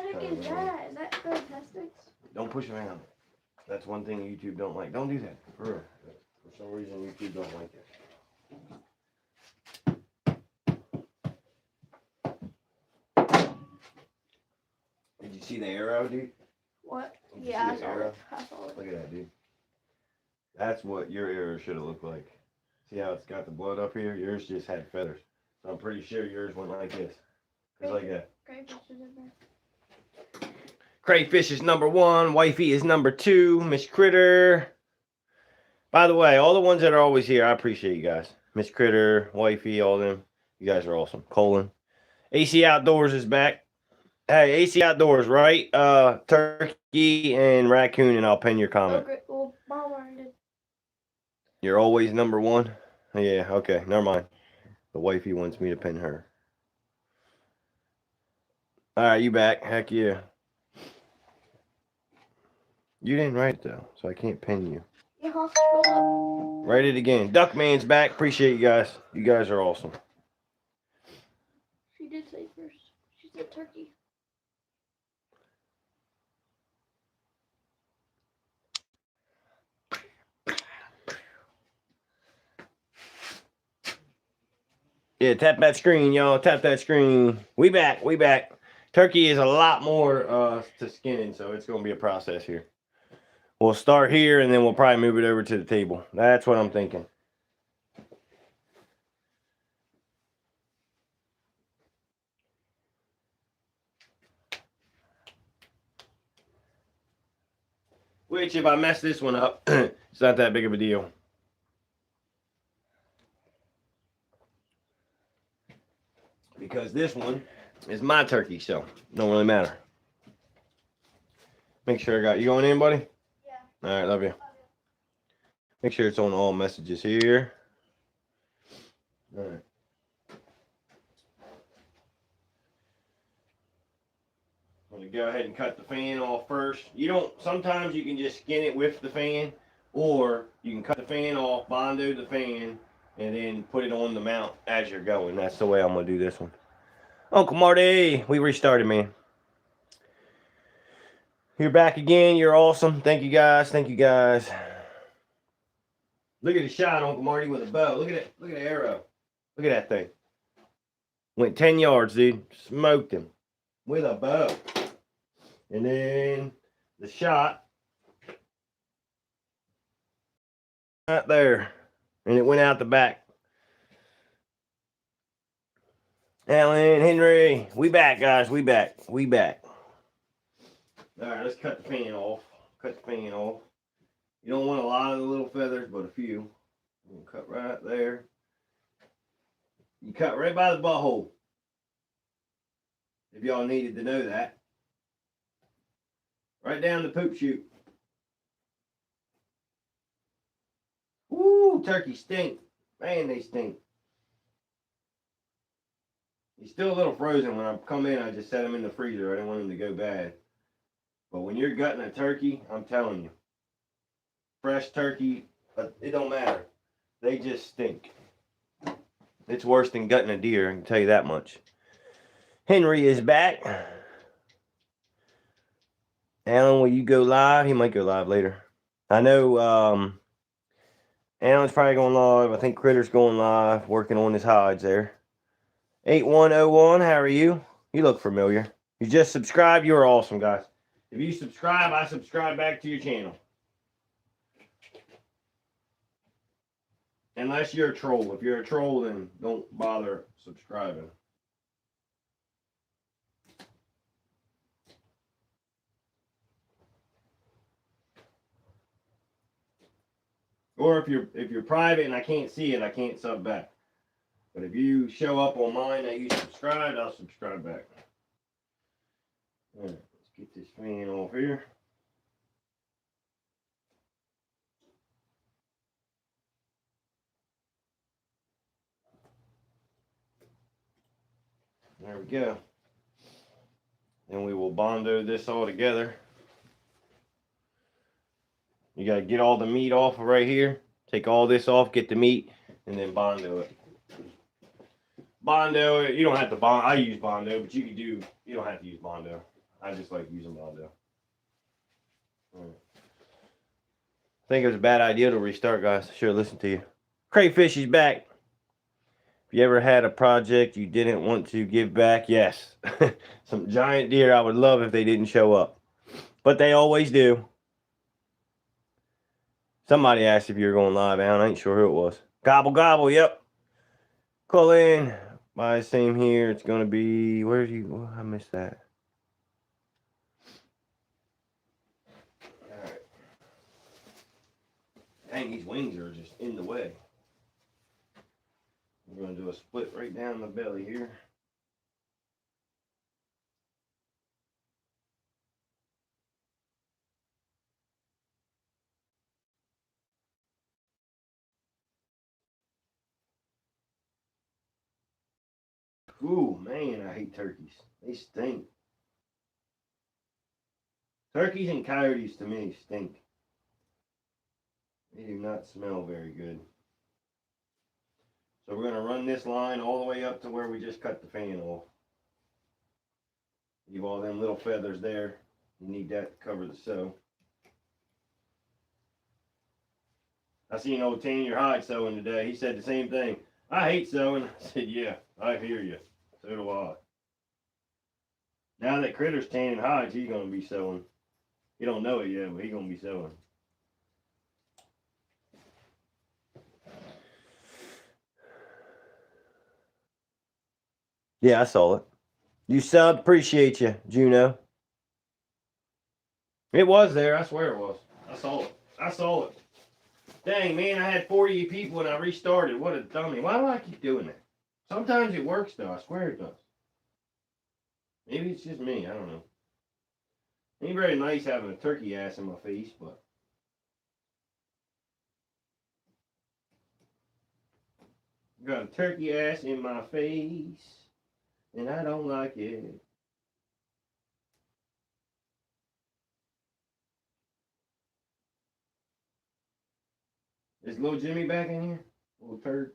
just kind of Is that for testics? Don't push around. That's one thing YouTube don't like. Don't do that. For real. For some reason, YouTube don't like it. Did you see the arrow, dude? What? Yeah, I saw it. Look at that, dude. That's what your arrow should have looked like. See how it's got the blood up here? Yours just had feathers. So I'm pretty sure yours went like this. Just like that. Crayfish is in there. Crayfish is number 1. Wifey is number 2. Miss Critter. By the way, all the ones that are always here, I appreciate you guys. Miss Critter, Wifey, all them. You guys are awesome. Colin. AC Outdoors is back. Hey, AC Outdoors, right? Turkey and raccoon, and I'll pin your comment. Okay, well, Mom earned it. You're always number 1? Yeah, okay, never mind. The wifey wants me to pin her. Alright, you back. Heck yeah. You didn't write it though, so I can't pin you. Yeah, scroll up. Write it again. Duckman's back. Appreciate you guys. You guys are awesome. She did say first. She said turkey. Yeah, tap that screen, y'all. Tap that screen. We back. We back. Turkey is a lot more to skinning, so it's going to be a process here. We'll start here, and then we'll probably move it over to the table. That's what I'm thinking. Which, if I mess this one up, it's not that big of a deal. Because this one is my turkey, so it don't really matter. Make sure I got you going in, buddy? Yeah. All right, love you. Make sure it's on all messages here. All right. I'm going to go ahead and cut the fan off first. Sometimes you can just skin it with the fan, or you can cut the fan off, Bondo the fan, and then put it on the mount as you're going. That's the way I'm going to do this one. Uncle Marty, we restarted, man. You're back again. You're awesome. Thank you, guys. Thank you, guys. Look at the shot, Uncle Marty, with a bow. Look at it. Look at the arrow. Look at that thing. Went 10 yards, dude. Smoked him with a bow. And then the shot right there. And it went out the back. Alan, Henry, we back, guys. We back. We back. All right, let's cut the fan off. Cut the fan off. You don't want a lot of the little feathers, but a few. We'll cut right there. You cut right by the butthole. If y'all needed to know that. Right down the poop chute. Woo, turkey stink. Man, they stink. He's still a little frozen. When I come in, I just set him in the freezer. I didn't want him to go bad. But when you're gutting a turkey, I'm telling you, fresh turkey, it don't matter. They just stink. It's worse than gutting a deer, I can tell you that much. Henry is back. Alan, will you go live? He might go live later. I know Alan's probably going live. I think Critter's going live, working on his hides there. 8101, how are you? You look familiar. You just subscribed. You're awesome, guys. If you subscribe, I subscribe back to your channel. Unless you're a troll. If you're a troll, then don't bother subscribing. Or if you're private and I can't see it, I can't sub back. But if you show up on mine that you subscribed, I'll subscribe back. All right, let's get this fan off here. There we go. Then we will Bondo this all together. You got to get all the meat off of right here. Take all this off, get the meat, and then Bondo it. Bondo, you don't have to Bondo. I use Bondo, but you don't have to use Bondo. I just like using audio. Right. I think it was a bad idea to restart, guys. I should have listened to you. Crayfish is back. If you ever had a project you didn't want to give back, yes. Some giant deer I would love if they didn't show up. But they always do. Somebody asked if you were going live, Alan. I ain't sure who it was. Gobble, gobble, yep. Call in. My same here. It's going to be... Where's you... Oh, I missed that. Alright. Dang, these wings are just in the way. We're going to do a split right down the belly here. Ooh, man, I hate turkeys. They stink. Turkeys and coyotes to me stink. They do not smell very good. So we're going to run this line all the way up to where we just cut the fan off. Leave all them little feathers there. You need that to cover the sew. I seen old Tan Your Hide sewing today. He said the same thing. I hate sewing. I said, yeah, I hear you. So do I. Now that Critter's tanning hides, he's going to be sewing. He don't know it yet, but he's going to be sewing. Yeah, I saw it. You subbed. Appreciate you, Juno. It was there. I swear it was. I saw it. I saw it. Dang, man, I had 40 people and I restarted. What a dummy. Why do I keep doing that? Sometimes it works, though. I swear it does. Maybe it's just me. I don't know. Ain't very nice having a turkey ass in my face, but... Got a turkey ass in my face, and I don't like it. Is little Jimmy back in here? Little turd?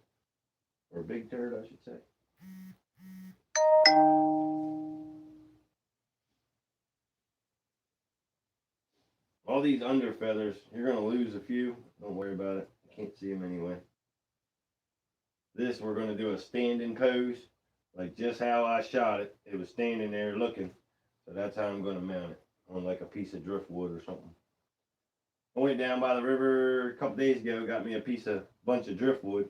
Or big turd, I should say. All these under feathers, you're going to lose a few. Don't worry about it. I can't see them anyway. This, we're going to do a standing pose. Like just how I shot it. It was standing there looking. So that's how I'm going to mount it. On like a piece of driftwood or something. I went down by the river a couple days ago. Got me a bunch of driftwood.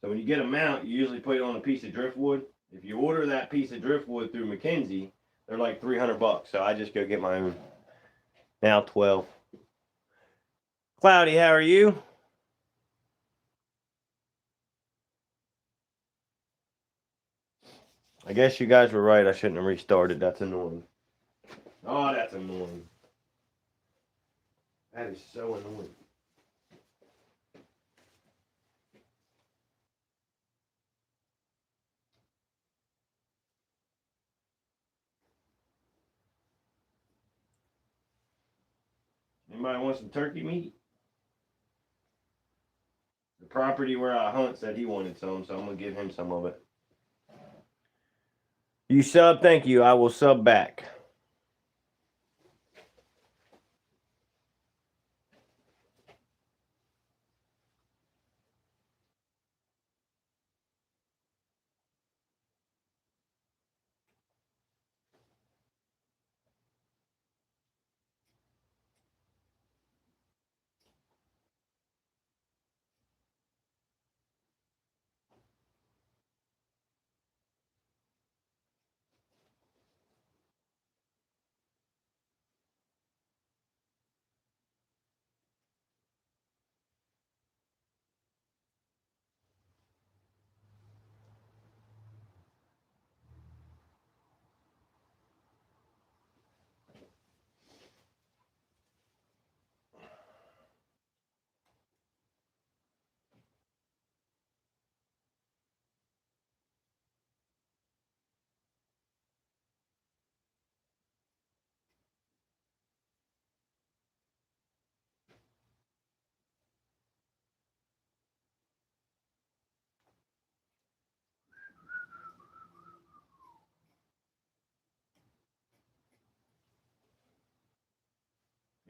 So when you get a mount, you usually put it on a piece of driftwood. If you order that piece of driftwood through Mackenzie, they're like $300. So I just go get my own. Now 12. Cloudy, how are you? I guess you guys were right. I shouldn't have restarted. That's annoying. Oh, that's annoying. That is so annoying. Anybody want some turkey meat? The property where I hunt said he wanted some, so I'm going to give him some of it. You sub, thank you. I will sub back.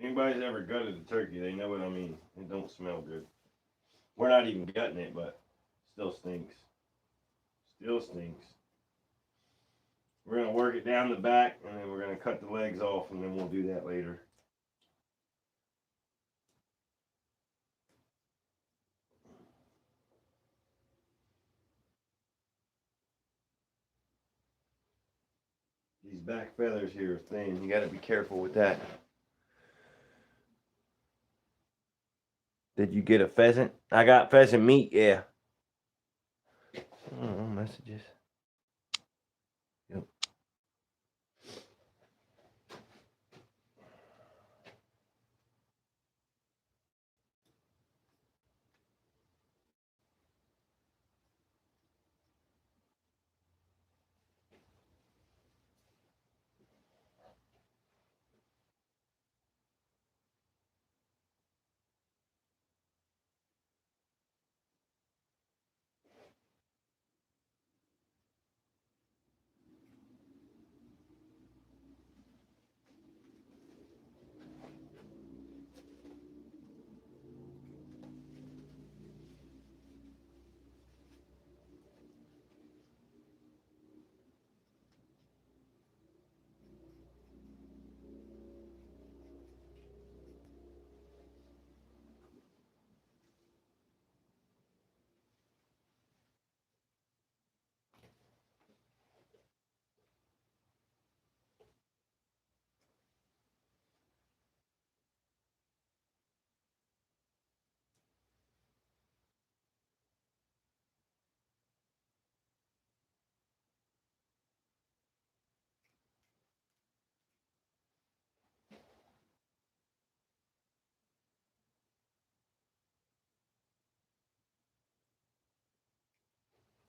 Anybody's ever gutted a turkey, they know what I mean. It don't smell good. We're not even gutting it, but still stinks. Still stinks. We're going to work it down the back, and then we're going to cut the legs off, and then we'll do that later. These back feathers here are thin. You got to be careful with that. Did you get a pheasant? I got pheasant meat, yeah. Oh, messages. Yep.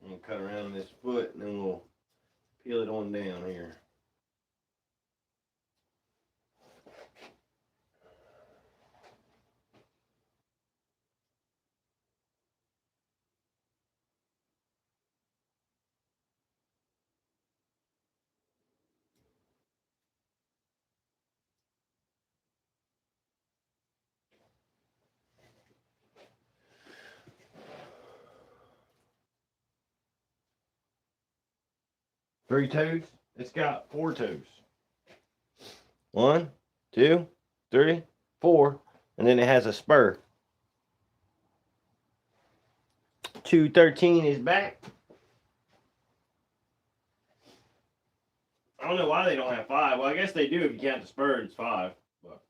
I'm going to cut around this foot, and then we'll peel it on down here. Three toes? It's got 4 toes. 1, 2, 3, 4, and then it has a spur. 213 is back. I don't know why they don't have 5. Well, I guess they do if you count the spur. It's 5. But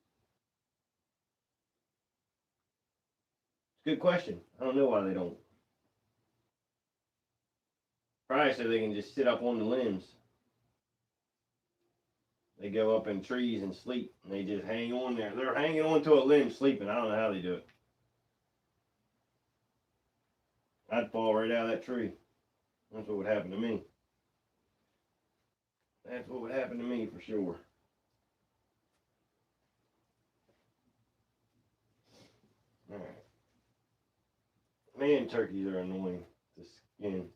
it's a good question. I don't know why they don't. Probably so they can just sit up on the limbs. They go up in trees and sleep, and they just hang on there. They're hanging on to a limb sleeping. I don't know how they do it. I'd fall right out of that tree. That's what would happen to me. That's what would happen to me for sure. Alright. Man, turkeys are annoying to skin.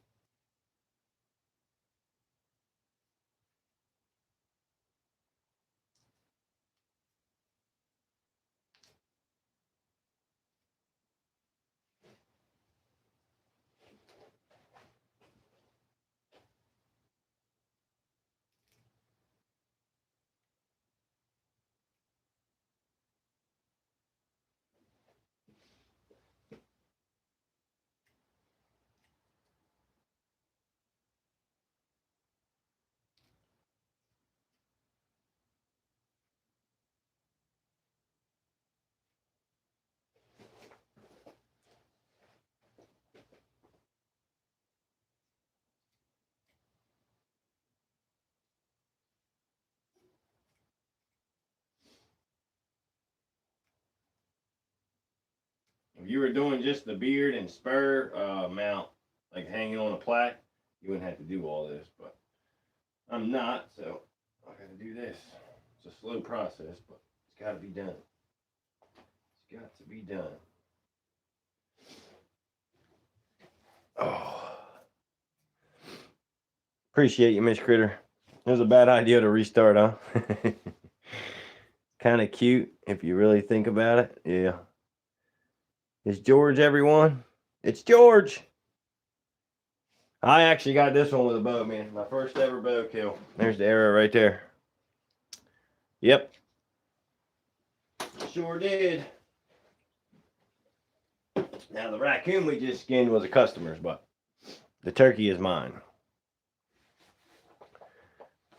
If you were doing just the beard and spur mount, like hanging on a plaque, you wouldn't have to do all this. But I'm not, so I got to do this. It's a slow process, but it's got to be done. It's got to be done. Oh. Appreciate you, Miss Critter. It was a bad idea to restart, huh? Kind of cute. If you really think about it, yeah. It's George, everyone. It's George. I actually got this one with a bow, man. My first ever bow kill. There's the arrow right there. Yep. Sure did. Now, the raccoon we just skinned was a customer's, but the turkey is mine.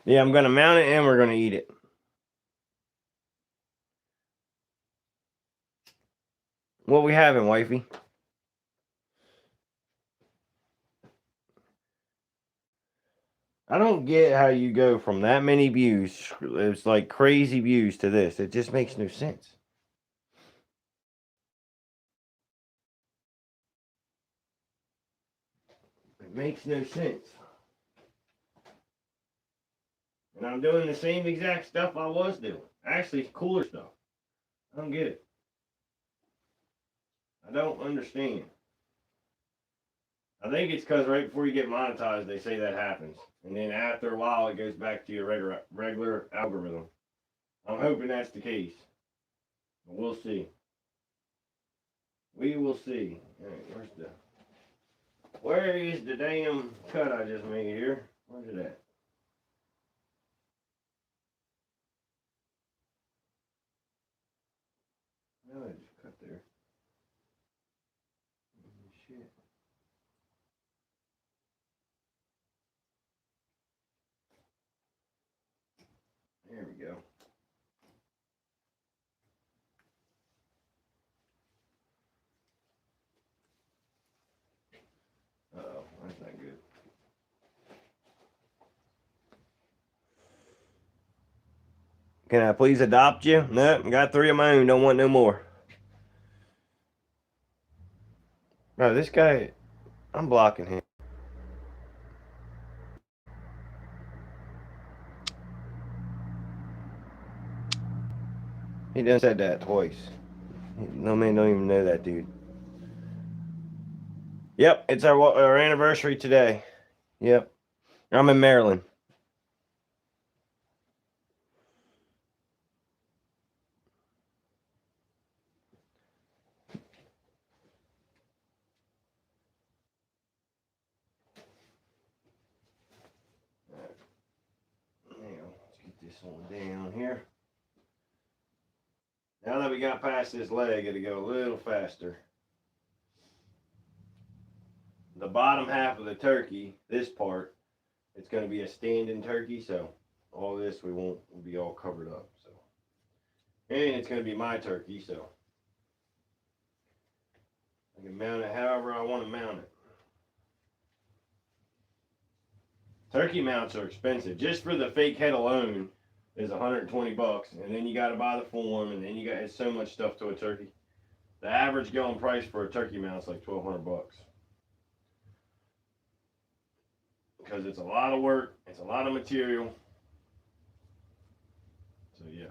Yeah, I'm going to mount it and we're going to eat it. What we having, wifey? I don't get how you go from that many views. It's like crazy views to this. It just makes no sense. It makes no sense. And I'm doing the same exact stuff I was doing. Actually, it's cooler stuff. I don't get it. I don't understand. I think it's because right before you get monetized, they say that happens. And then after a while, it goes back to your regular algorithm. I'm hoping that's the case. But we'll see. We will see. All right, where is the damn cut I just made here? Where's it at? No, I just cut there. Shit. There we go. Uh-oh, that's not good. Can I please adopt you? Nope, got 3 of my own. Don't want no more. Bro, this guy, I'm blocking him. He done said that twice. No man don't even know that dude. Yep, it's our anniversary today. Yep. I'm in Maryland. Now, let's get this one down here. Now that we got past this leg, it'll go a little faster. The bottom half of the turkey, this part, it's going to be a standing turkey, so all this will be all covered up. So, and it's going to be my turkey, so I can mount it however I want to mount it. Turkey mounts are expensive. Just for the fake head alone is $120, and then you got to buy the form, and then it's so much stuff to a turkey. The average going price for a turkey mount is like $1,200. Because it's a lot of work, it's a lot of material. So yeah.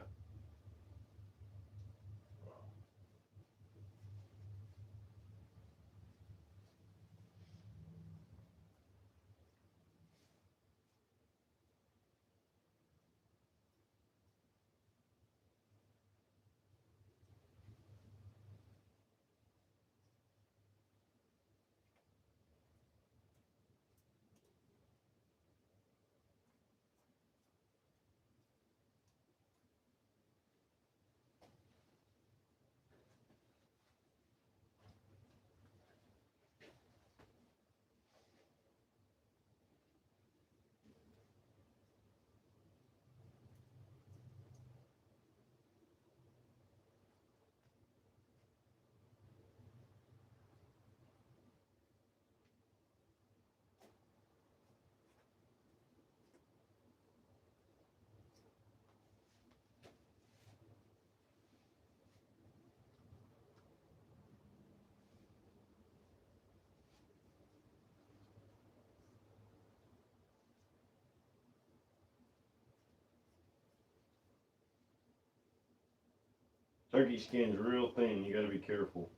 Turkey skin's real thin. You got to be careful.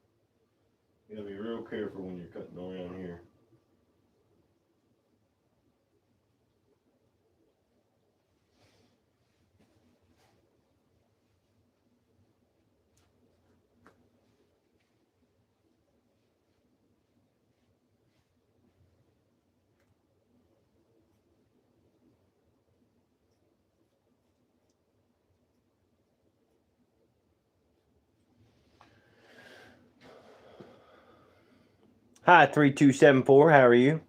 You got to be real careful when you're cutting around here. Hi, 3274. How are you?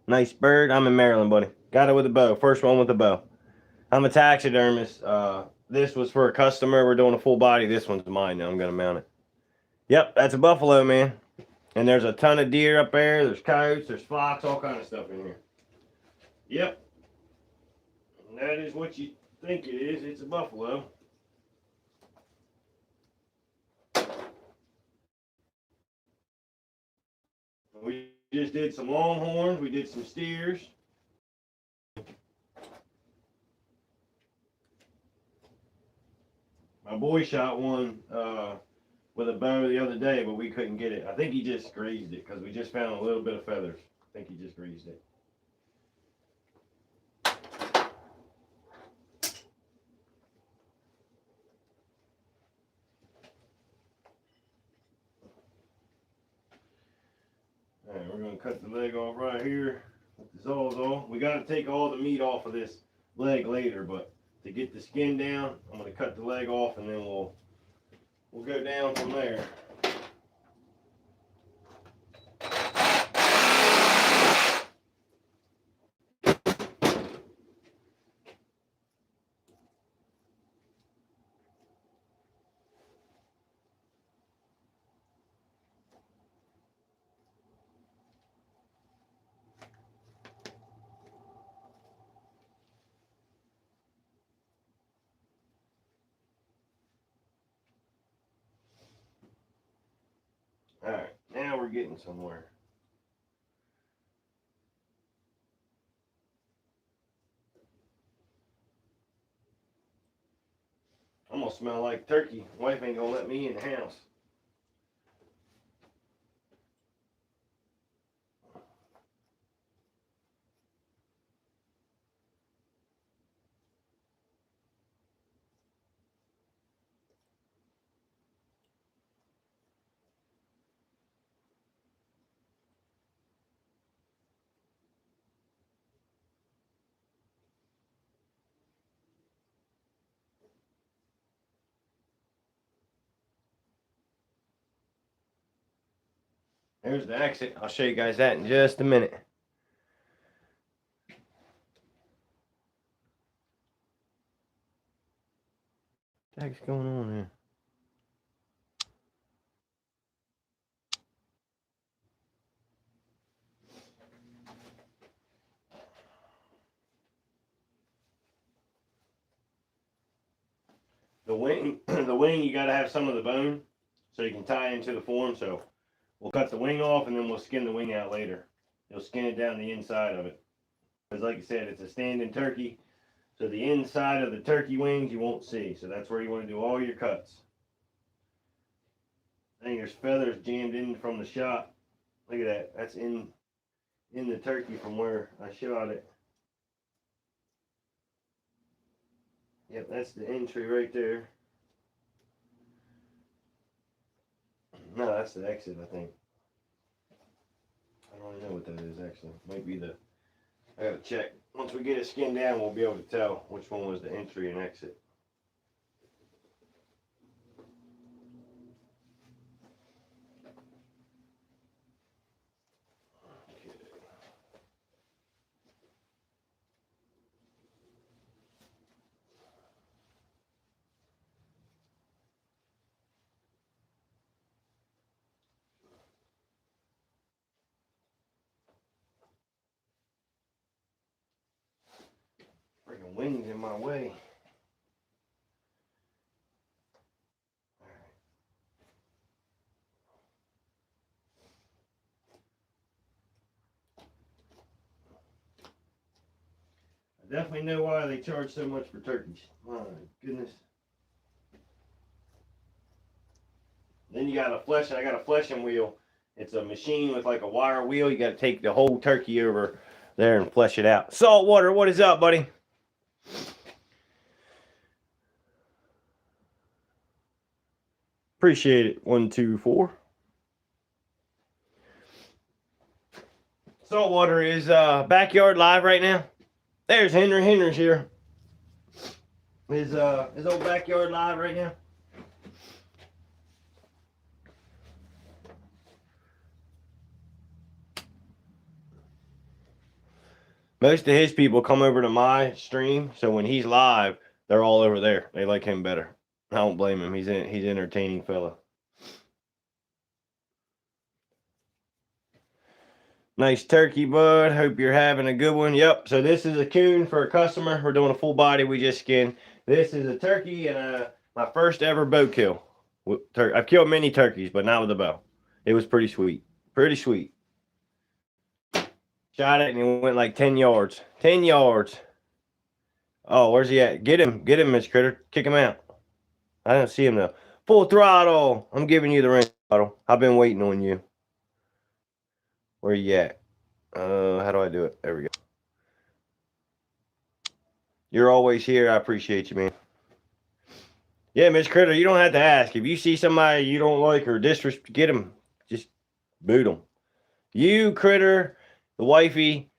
Nice bird. I'm in Maryland, buddy. Got it with a bow. First one with a bow. I'm a taxidermist. This was for a customer. We're doing a full body. This one's mine now. I'm going to mount it. Yep, that's a buffalo, man. And there's a ton of deer up there. There's coyotes. There's fox. All kind of stuff in here. Yep. And that is what you think it is. It's a buffalo. We just did some longhorns. We did some steers. My boy shot one with a bow the other day, but we couldn't get it. I think he just grazed it because we just found a little bit of feathers. I think he just grazed it. All right, we're going to cut the leg off right here with the sawzall. We got to take all the meat off of this leg later, but to get the skin down, I'm going to cut the leg off and then we'll go down from there. All right, now we're getting somewhere. I'm gonna smell like turkey. Wife ain't gonna let me in the house. There's the exit. I'll show you guys that in just a minute. What the heck's going on here? The wing, the wing, you gotta have some of the bone so you can tie into the form. So we'll cut the wing off and then we'll skin the wing out later. You'll skin it down the inside of it. Because like I said, it's a standing turkey. So the inside of the turkey wings you won't see. So that's where you want to do all your cuts. I think there's feathers jammed in from the shot. Look at that. That's in the turkey from where I shot it. Yep, that's the entry right there. No, that's the exit, I think. I don't really know what that is actually. Might be the, I gotta check. Once we get it skinned down, we'll be able to tell which one was the entry and exit. Okay. Freaking wings in my way. I definitely know why they charge so much for turkeys. My goodness. Then you got a fleshing. I got a fleshing wheel. It's a machine with like a wire wheel. You got to take the whole turkey over there and flesh it out. Saltwater, what is up, buddy? Appreciate it. 1, 2, 4. Saltwater is backyard live right now. There's Henry. Henry's here. His old backyard live right now. Most of his people come over to my stream, so when he's live, they're all over there. They like him better. I don't blame him. He's entertaining fella. Nice turkey, bud. Hope you're having a good one. Yep. So this is a coon for a customer. We're doing a full body. We just skinned. This is a turkey and my first ever bow kill. I've killed many turkeys, but not with a bow. It was pretty sweet. Pretty sweet. Shot it and it went like 10 yards. 10 yards. Oh, where's he at? Get him. Get him, Miss Critter. Kick him out. I don't see him though. Full throttle. I'm giving you the ring throttle. I've been waiting on you. Where you at? How do I do it? There we go. You're always here. I appreciate you, man. Yeah, Miss Critter, you don't have to ask. If you see somebody you don't like or disrespect, get them. Just boot them. You, Critter, the wifey,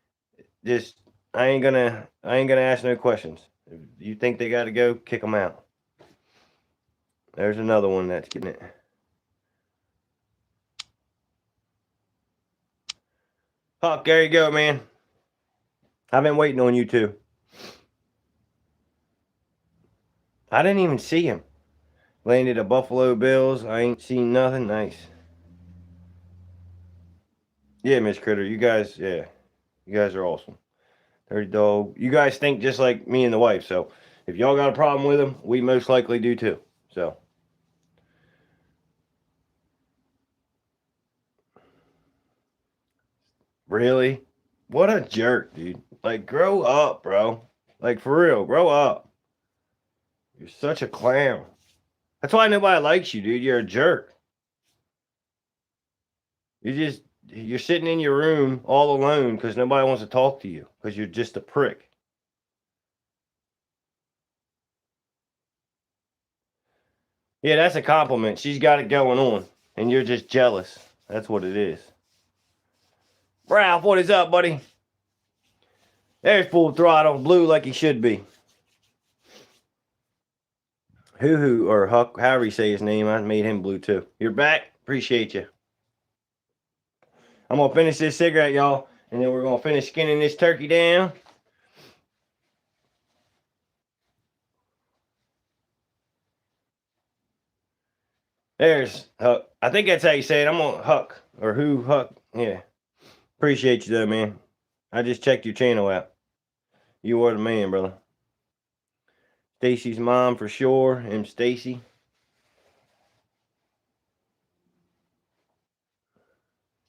just I ain't gonna ask no questions. If you think they got to go, kick them out. There's another one that's getting it. Huck, there you go, man. I've been waiting on you too. I didn't even see him. Landed at Buffalo Bills. I ain't seen nothing. Nice. Yeah, Miss Critter, you guys, yeah, you guys are awesome. Dirty dog. You guys think just like me and the wife. So if y'all got a problem with him, we most likely do too. So. Really? What a jerk, dude. Like, grow up, bro. Like, for real, grow up. You're such a clown. That's why nobody likes you, dude. You're a jerk. You're sitting in your room all alone because nobody wants to talk to you because you're just a prick. Yeah, that's a compliment. She's got it going on, and you're just jealous. That's what it is. Ralph, what is up, buddy? There's full throttle, blue like he should be. Hoo or Huck, however you say his name, I made him blue too. You're back. Appreciate you. I'm gonna finish this cigarette, y'all, and then we're gonna finish skinning this turkey down. There's Huck. I think that's how you say it. I'm gonna Huck or who Huck. Yeah. Appreciate you though, man. I just checked your channel out. You are the man, brother. Stacy's mom for sure. And Stacy.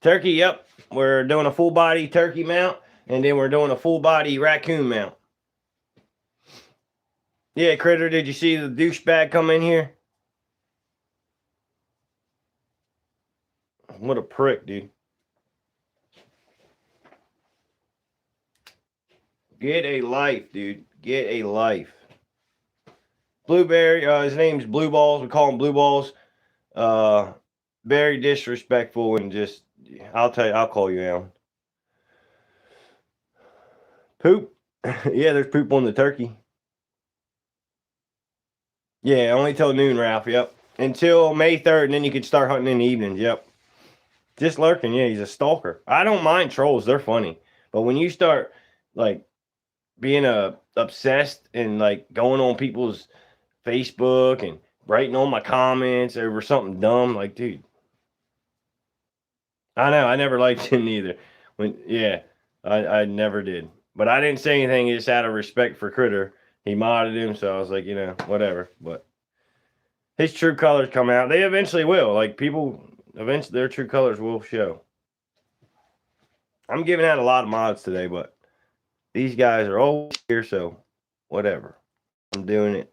Turkey, yep. We're doing a full body turkey mount, and then we're doing a full body raccoon mount. Yeah, Critter, did you see the douchebag come in here? What a prick, dude. Get a life, dude. Get a life. Blueberry, his name's Blue Balls. We call him Blue Balls. Very disrespectful and just, I'll tell you, I'll call you out. Poop. Yeah, there's poop on the turkey. Yeah, only till noon, Ralph. Yep. Until May 3rd, and then you can start hunting in the evenings. Yep. Just lurking. Yeah, he's a stalker. I don't mind trolls. They're funny. But when you start, like, being obsessed and, like, going on people's Facebook and writing on my comments over something dumb, like, dude. I know. I never liked him either. I never did. But I didn't say anything just out of respect for Critter. He modded him, so I was like, whatever. But his true colors come out. They eventually will. Like, people, eventually their true colors will show. I'm giving out a lot of mods today, but these guys are always here, so whatever. I'm doing it.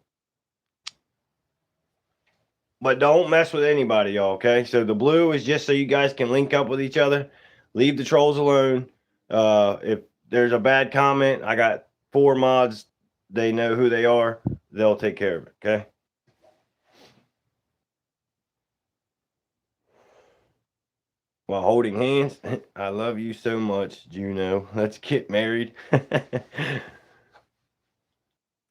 But don't mess with anybody, y'all, okay? So the blue is just so you guys can link up with each other. Leave the trolls alone. If there's a bad comment, I got 4 mods. They know who they are. They'll take care of it, okay? While holding hands, I love you so much, Juno. Let's get married.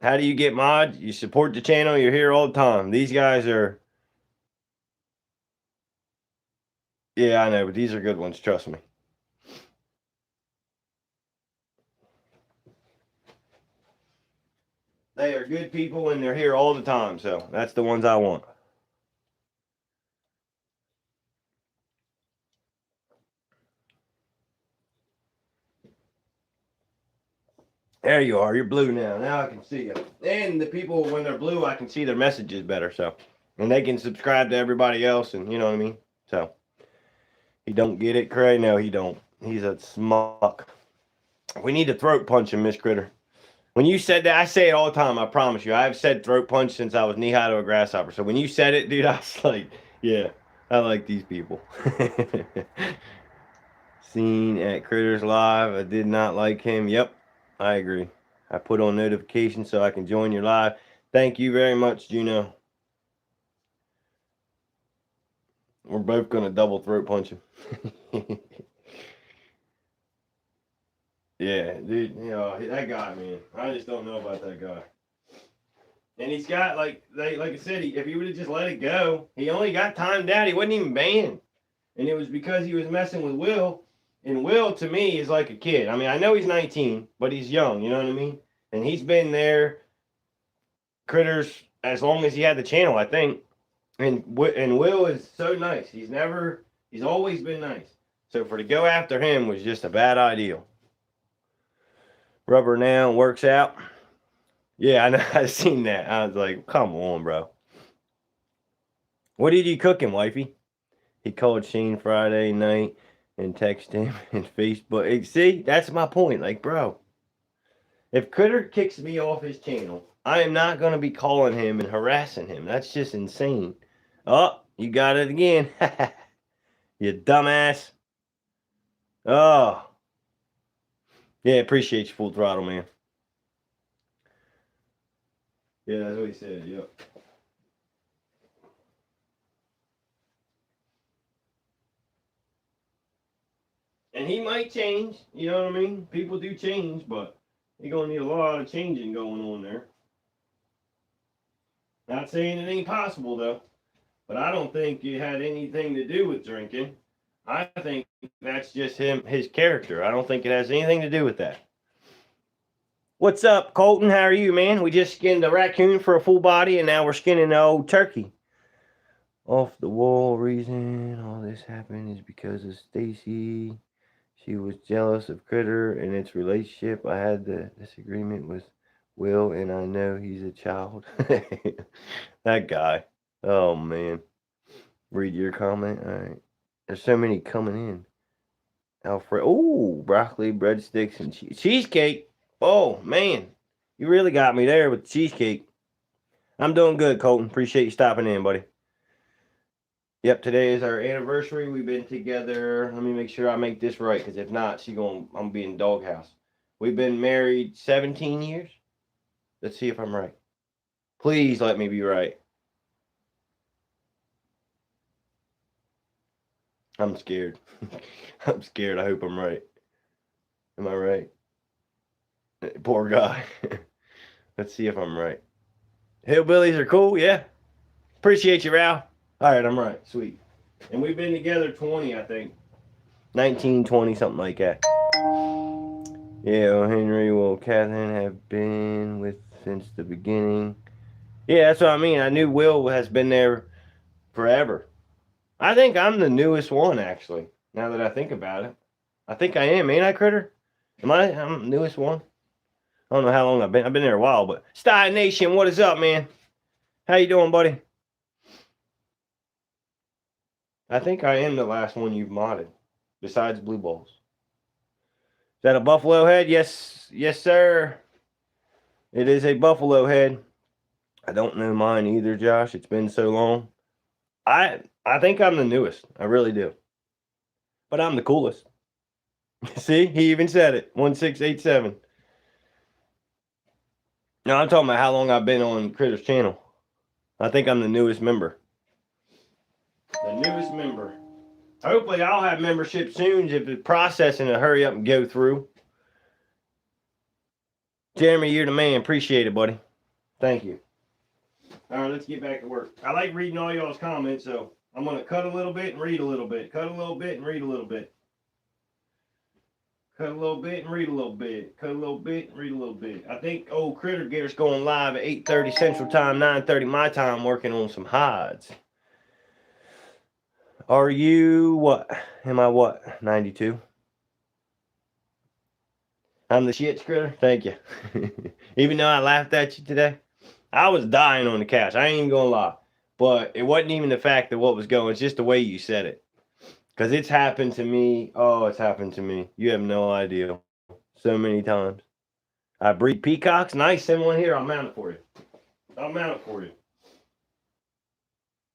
How do you get mods? You support the channel. You're here all the time. These guys are... Yeah, I know, but these are good ones. Trust me. They are good people and they're here all the time. So that's the ones I want. There you are. You're blue now. Now I can see you. And the people, when they're blue, I can see their messages better. So, and they can subscribe to everybody else, and you know what I mean. So, he don't get it, Cray. No, he don't. He's a smuck. We need to throat punch him, Miss Critter. When you said that, I say it all the time. I promise you. I've said throat punch since I was knee high to a grasshopper. So when you said it, dude, I was like, yeah, I like these people. Seen at Critters Live. I did not like him. Yep, I agree. I put on notifications so I can join your live. Thank you very much, Juno. We're both going to double throat punch him. Yeah, dude, you know, that guy, man. I just don't know about that guy. And he's got, like I said, if he would have just let it go, he only got timed out. He wasn't even banned. And it was because he was messing with Will. And Will, to me, is like a kid. I mean, I know he's 19, but he's young, you know what I mean? And he's been there, Critters, as long as he had the channel, I think. And Will is so nice. He's always been nice. So for to go after him was just a bad idea. Rubber now works out. Yeah, I know. I seen that. I was like, come on, bro. What did you cook him, wifey? He called Shane Friday night and texted him and Facebook. See, that's my point. Like, bro, if Critter kicks me off his channel, I am not going to be calling him and harassing him. That's just insane. Oh, you got it again. You dumbass. Oh. Yeah, appreciate you, Full Throttle, man. Yeah, that's what he said. Yep. And he might change. You know what I mean? People do change, but you're going to need a lot of changing going on there. Not saying it ain't possible, though. But I don't think it had anything to do with drinking. I think that's just his character. I don't think it has anything to do with that. What's up, Colton? How are you, man? We just skinned a raccoon for a full body, and now we're skinning an old turkey. Off the wall reason all this happened is because of Stacy. She was jealous of Critter and its relationship. I had the disagreement with Will, and I know he's a child. That guy. Oh, man. Read your comment. All right. There's so many coming in. Alfred. Oh, broccoli, breadsticks, and cheesecake. Oh, man. You really got me there with the cheesecake. I'm doing good, Colton. Appreciate you stopping in, buddy. Yep, today is our anniversary. We've been together. Let me make sure I make this right, because if not, I'm being doghouse. We've been married 17 years. Let's see if I'm right. Please let me be right. I'm scared. I'm scared. I hope I'm right. Am I right? Poor guy. Let's see if I'm right. Hillbillies are cool, yeah. Appreciate you, Ralph. All right, I'm right. Sweet. And we've been together 20, I think. 19, 20, something like that. Yeah, oh, Henry, well, Catherine have been with since the beginning. Yeah, that's what I mean. I knew Will has been there forever. I think I'm the newest one, actually, now that I think about it. I think I am, ain't I, Critter? I'm the newest one? I don't know how long I've been. I've been there a while, but Style Nation, what is up, man? How you doing, buddy? I think I am the last one you've modded, besides Blue Balls. Is that a buffalo head? Yes, yes, sir. It is a buffalo head. I don't know mine either, Josh. It's been so long. I think I'm the newest. I really do. But I'm the coolest. See, he even said it. 1687. No, I'm talking about how long I've been on Critter's channel. I think I'm the newest member. The newest member. Hopefully I'll have membership soon if it's processing to hurry up and go through. Jeremy, you're the man. Appreciate it, buddy. Thank you. All right, let's get back to work. I like reading all y'all's comments, so I'm going to cut a little bit and read a little bit. Cut a little bit and read a little bit. Cut a little bit and read a little bit. Cut a little bit and read a little bit. I think old Critter Getter's going live at 8:30 Central Time, 9:30 my time, working on some hides. Are you what? Am I what? 92? I'm the shit, Critter. Thank you. Even though I laughed at you today, I was dying on the couch. I ain't even gonna lie. But it wasn't even the fact of what was going, it's just the way you said it. Because it's happened to me. Oh, it's happened to me. You have no idea. So many times. I breed peacocks. Nice, send one here. I'll mount it for you. I'll mount it for you.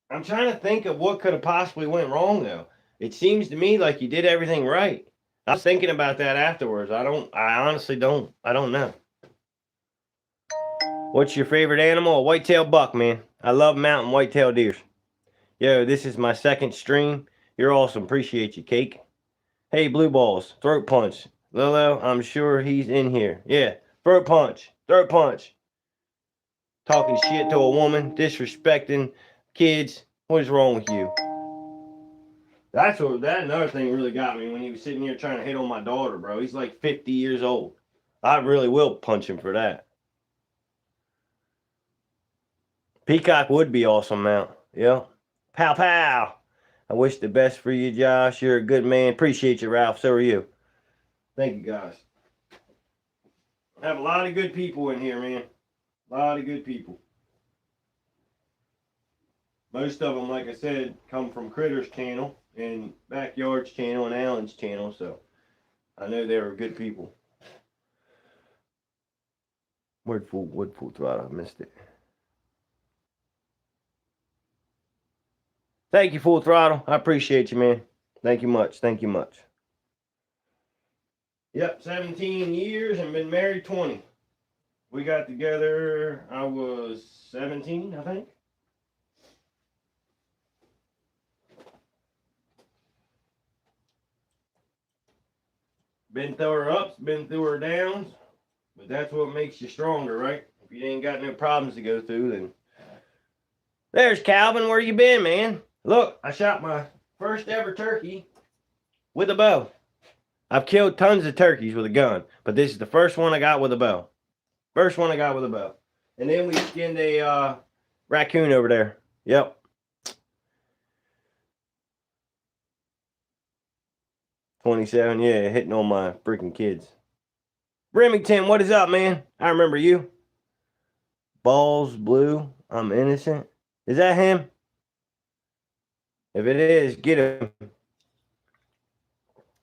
I'm trying to think of what could have possibly went wrong though. It seems to me like you did everything right. I was thinking about that afterwards. I honestly don't. I don't know. What's your favorite animal? A whitetail buck, man. I love mountain whitetail deers. Yo, this is my second stream. You're awesome. Appreciate you, Cake. Hey, Blue Balls. Throat punch. Lilo, I'm sure he's in here. Yeah, throat punch. Throat punch. Talking shit to a woman. Disrespecting kids. What is wrong with you? That another thing really got me when he was sitting here trying to hit on my daughter, bro. He's like 50 years old. I really will punch him for that. Peacock would be awesome mount. Yeah. Pow pow. I wish the best for you, Josh. You're a good man. Appreciate you, Ralph. So are you. Thank you, guys. I have a lot of good people in here, man. A lot of good people. Most of them, like I said, come from Critter's channel and Backyard's channel and Alan's channel, so I know they were good people. Word full throttle. I missed it. Thank you, Full Throttle. I appreciate you, man. Thank you much. Thank you much. Yep, 17 years and been married 20. We got together, I was 17, I think. Been through her ups, been through her downs, but that's what makes you stronger, right? If you ain't got no problems to go through, then... There's Calvin. Where you been, man? Look, I shot my first ever turkey with a bow. I've killed tons of turkeys with a gun, but this is the first one I got with a bow. First one I got with a bow. And then we skinned a raccoon over there. Yep. $27, yeah, hitting on my freaking kids. Remington, what is up, man? I remember you. Balls blue, I'm innocent. Is that him? If it is, get him.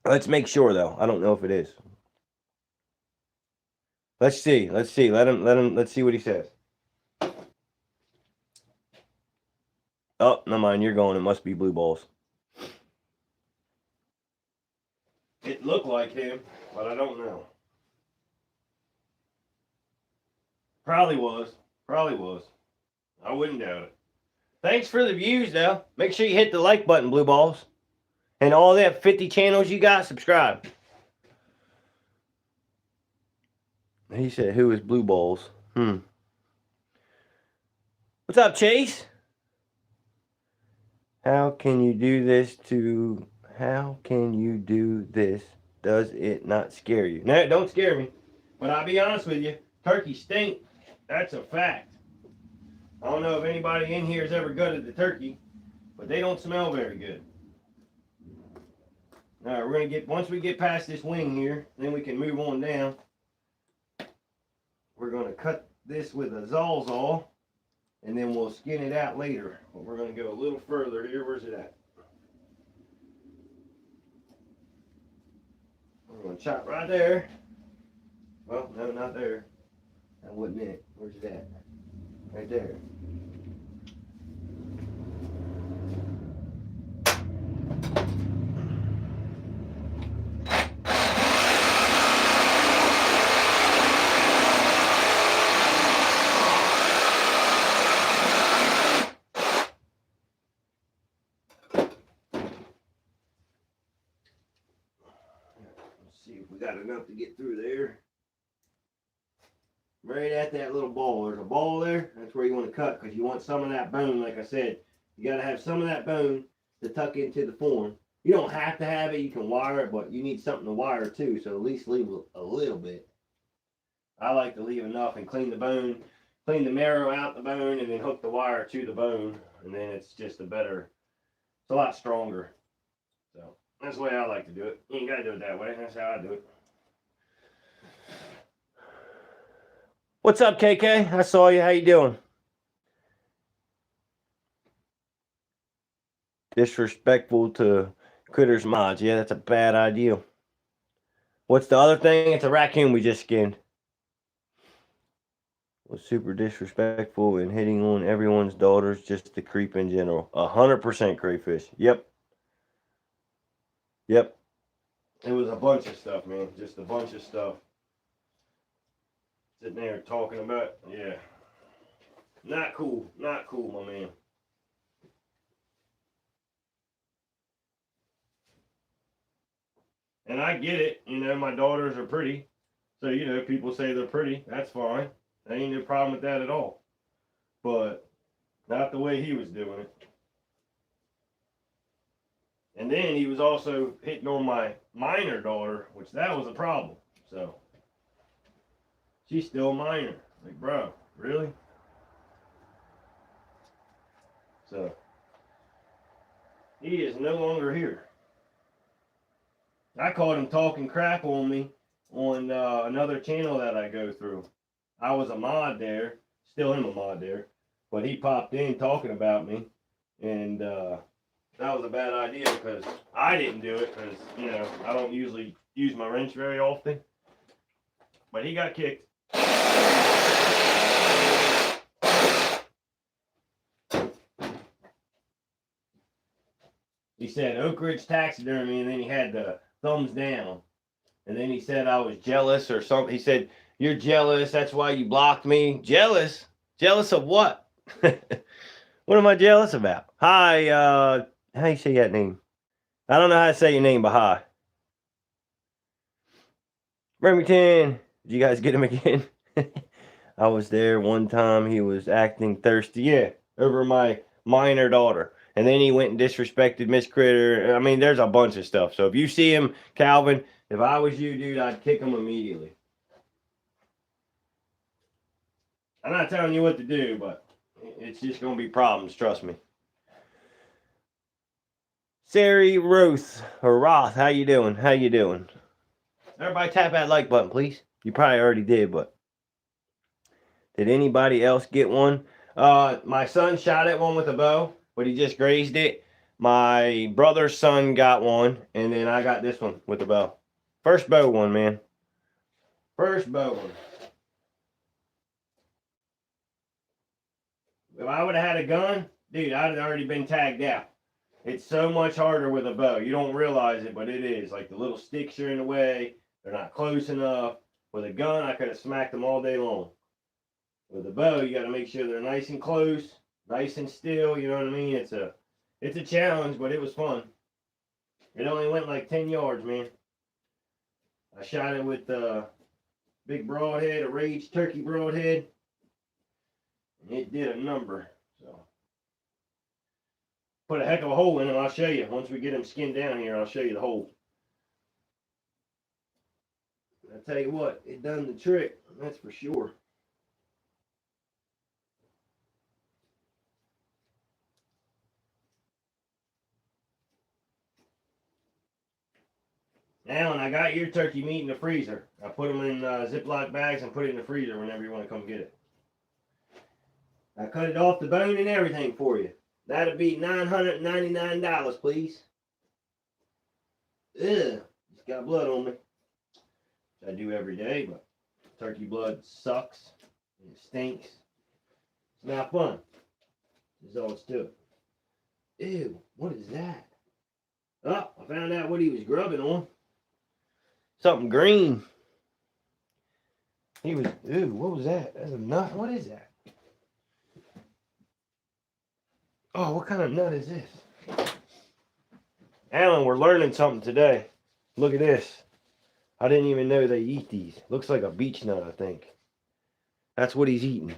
Let's make sure though. I don't know if it is. Let's see. Let's see. Let's see what he says. Oh, no mind, you're going. It must be Blue Balls. It looked like him, but I don't know. Probably was. Probably was. I wouldn't doubt it. Thanks for the views, though. Make sure you hit the like button, Blue Balls. And all that 50 channels you got, subscribe. He said, who is Blue Balls? What's up, Chase? How can you do this? Does it not scare you? No, don't scare me. But I'll be honest with you, turkey stink. That's a fact. I don't know if anybody in here has ever gutted the turkey, but they don't smell very good. All right, we're gonna get, once we get past this wing here, then we can move on down. We're gonna cut this with a Sawzall, and then we'll skin it out later. But we're gonna go a little further here. Where's it at? We're gonna chop right there. Well, no, not there. That wasn't it. Where's it at? Right there. Let's see if we got enough to get through there. Right at that little ball. There's a ball there. That's where you want to cut, because you want some of that bone. Like I said, you got to have some of that bone to tuck into the form. You don't have to have it. You can wire it, but you need something to wire too. So at least leave a little bit. I like to leave enough and clean the bone, clean the marrow out the bone, and then hook the wire to the bone. And then it's just it's a lot stronger. So that's the way I like to do it. You ain't got to do it that way. That's how I do it. What's up, KK? I saw you. How you doing? Disrespectful to critters mods. Yeah, that's a bad idea. What's the other thing? It's a raccoon we just skinned. Was super disrespectful and hitting on everyone's daughters just to creep in general. 100% crayfish. Yep. Yep. It was a bunch of stuff, man. Just a bunch of stuff. Sitting there talking about, yeah. Not cool. Not cool, my man. And I get it. You know, my daughters are pretty. So, you know, people say they're pretty. That's fine. There ain't no problem with that at all. But not the way he was doing it. And then he was also hitting on my minor daughter, which that was a problem. So she's still a minor. Like, bro, really? So he is no longer here. I caught him talking crap on me on another channel that I go through. I was a mod there, still am a mod there, but he popped in talking about me, and that was a bad idea because I didn't do it because, you know, I don't usually use my wrench very often. But he got kicked. He said Oak Ridge Taxidermy, and then he had the thumbs down. And then he said I was jealous or something. He said, "You're jealous, that's why you blocked me." Jealous? Jealous of what? What am I jealous about? Hi, how you say that name? I don't know how to say your name, but hi. Remington, did you guys get him again? I was there one time. He was acting thirsty. Yeah, over my minor daughter. And then he went and disrespected Miss Critter. I mean, there's a bunch of stuff. So if you see him, Calvin, if I was you, dude, I'd kick him immediately. I'm not telling you what to do, but it's just going to be problems, trust me. Sari Roth, or Roth, how you doing? How you doing? Everybody tap that like button, please. You probably already did, but did anybody else get one? My son shot at one with a bow, but he just grazed it. My brother's son got one, and then I got this one with a bow. First bow one, man. First bow one. If I would have had a gun, dude, I'd have already been tagged out. It's so much harder with a bow. You don't realize it, but it is. Like the little sticks are in the way. They're not close enough. With a gun, I could have smacked them all day long. With a bow, you got to make sure they're nice and close, nice and still. You know what I mean? It's a challenge, but it was fun. It only went like 10 yards, man. I shot it with a big broadhead, a Rage turkey broadhead, and it did a number. So put a heck of a hole in him. I'll show you once we get him skinned down here. I'll show you the hole. I tell you what, it done the trick. That's for sure. Alan, I got your turkey meat in the freezer. I put them in Ziploc bags and put it in the freezer whenever you want to come get it. I cut it off the bone and everything for you. That'd be $999, please. Ugh, it's got blood on me. I do every day, but turkey blood sucks. It stinks. It's not fun. This is all it's to it. Ew, what is that? Oh, I found out what he was grubbing on. Something green. He was, ew, what was that? That's a nut. What is that? Oh, what kind of nut is this? Alan, we're learning something today. Look at this. I didn't even know they eat these. Looks like a beech nut, I think. That's what he's eating.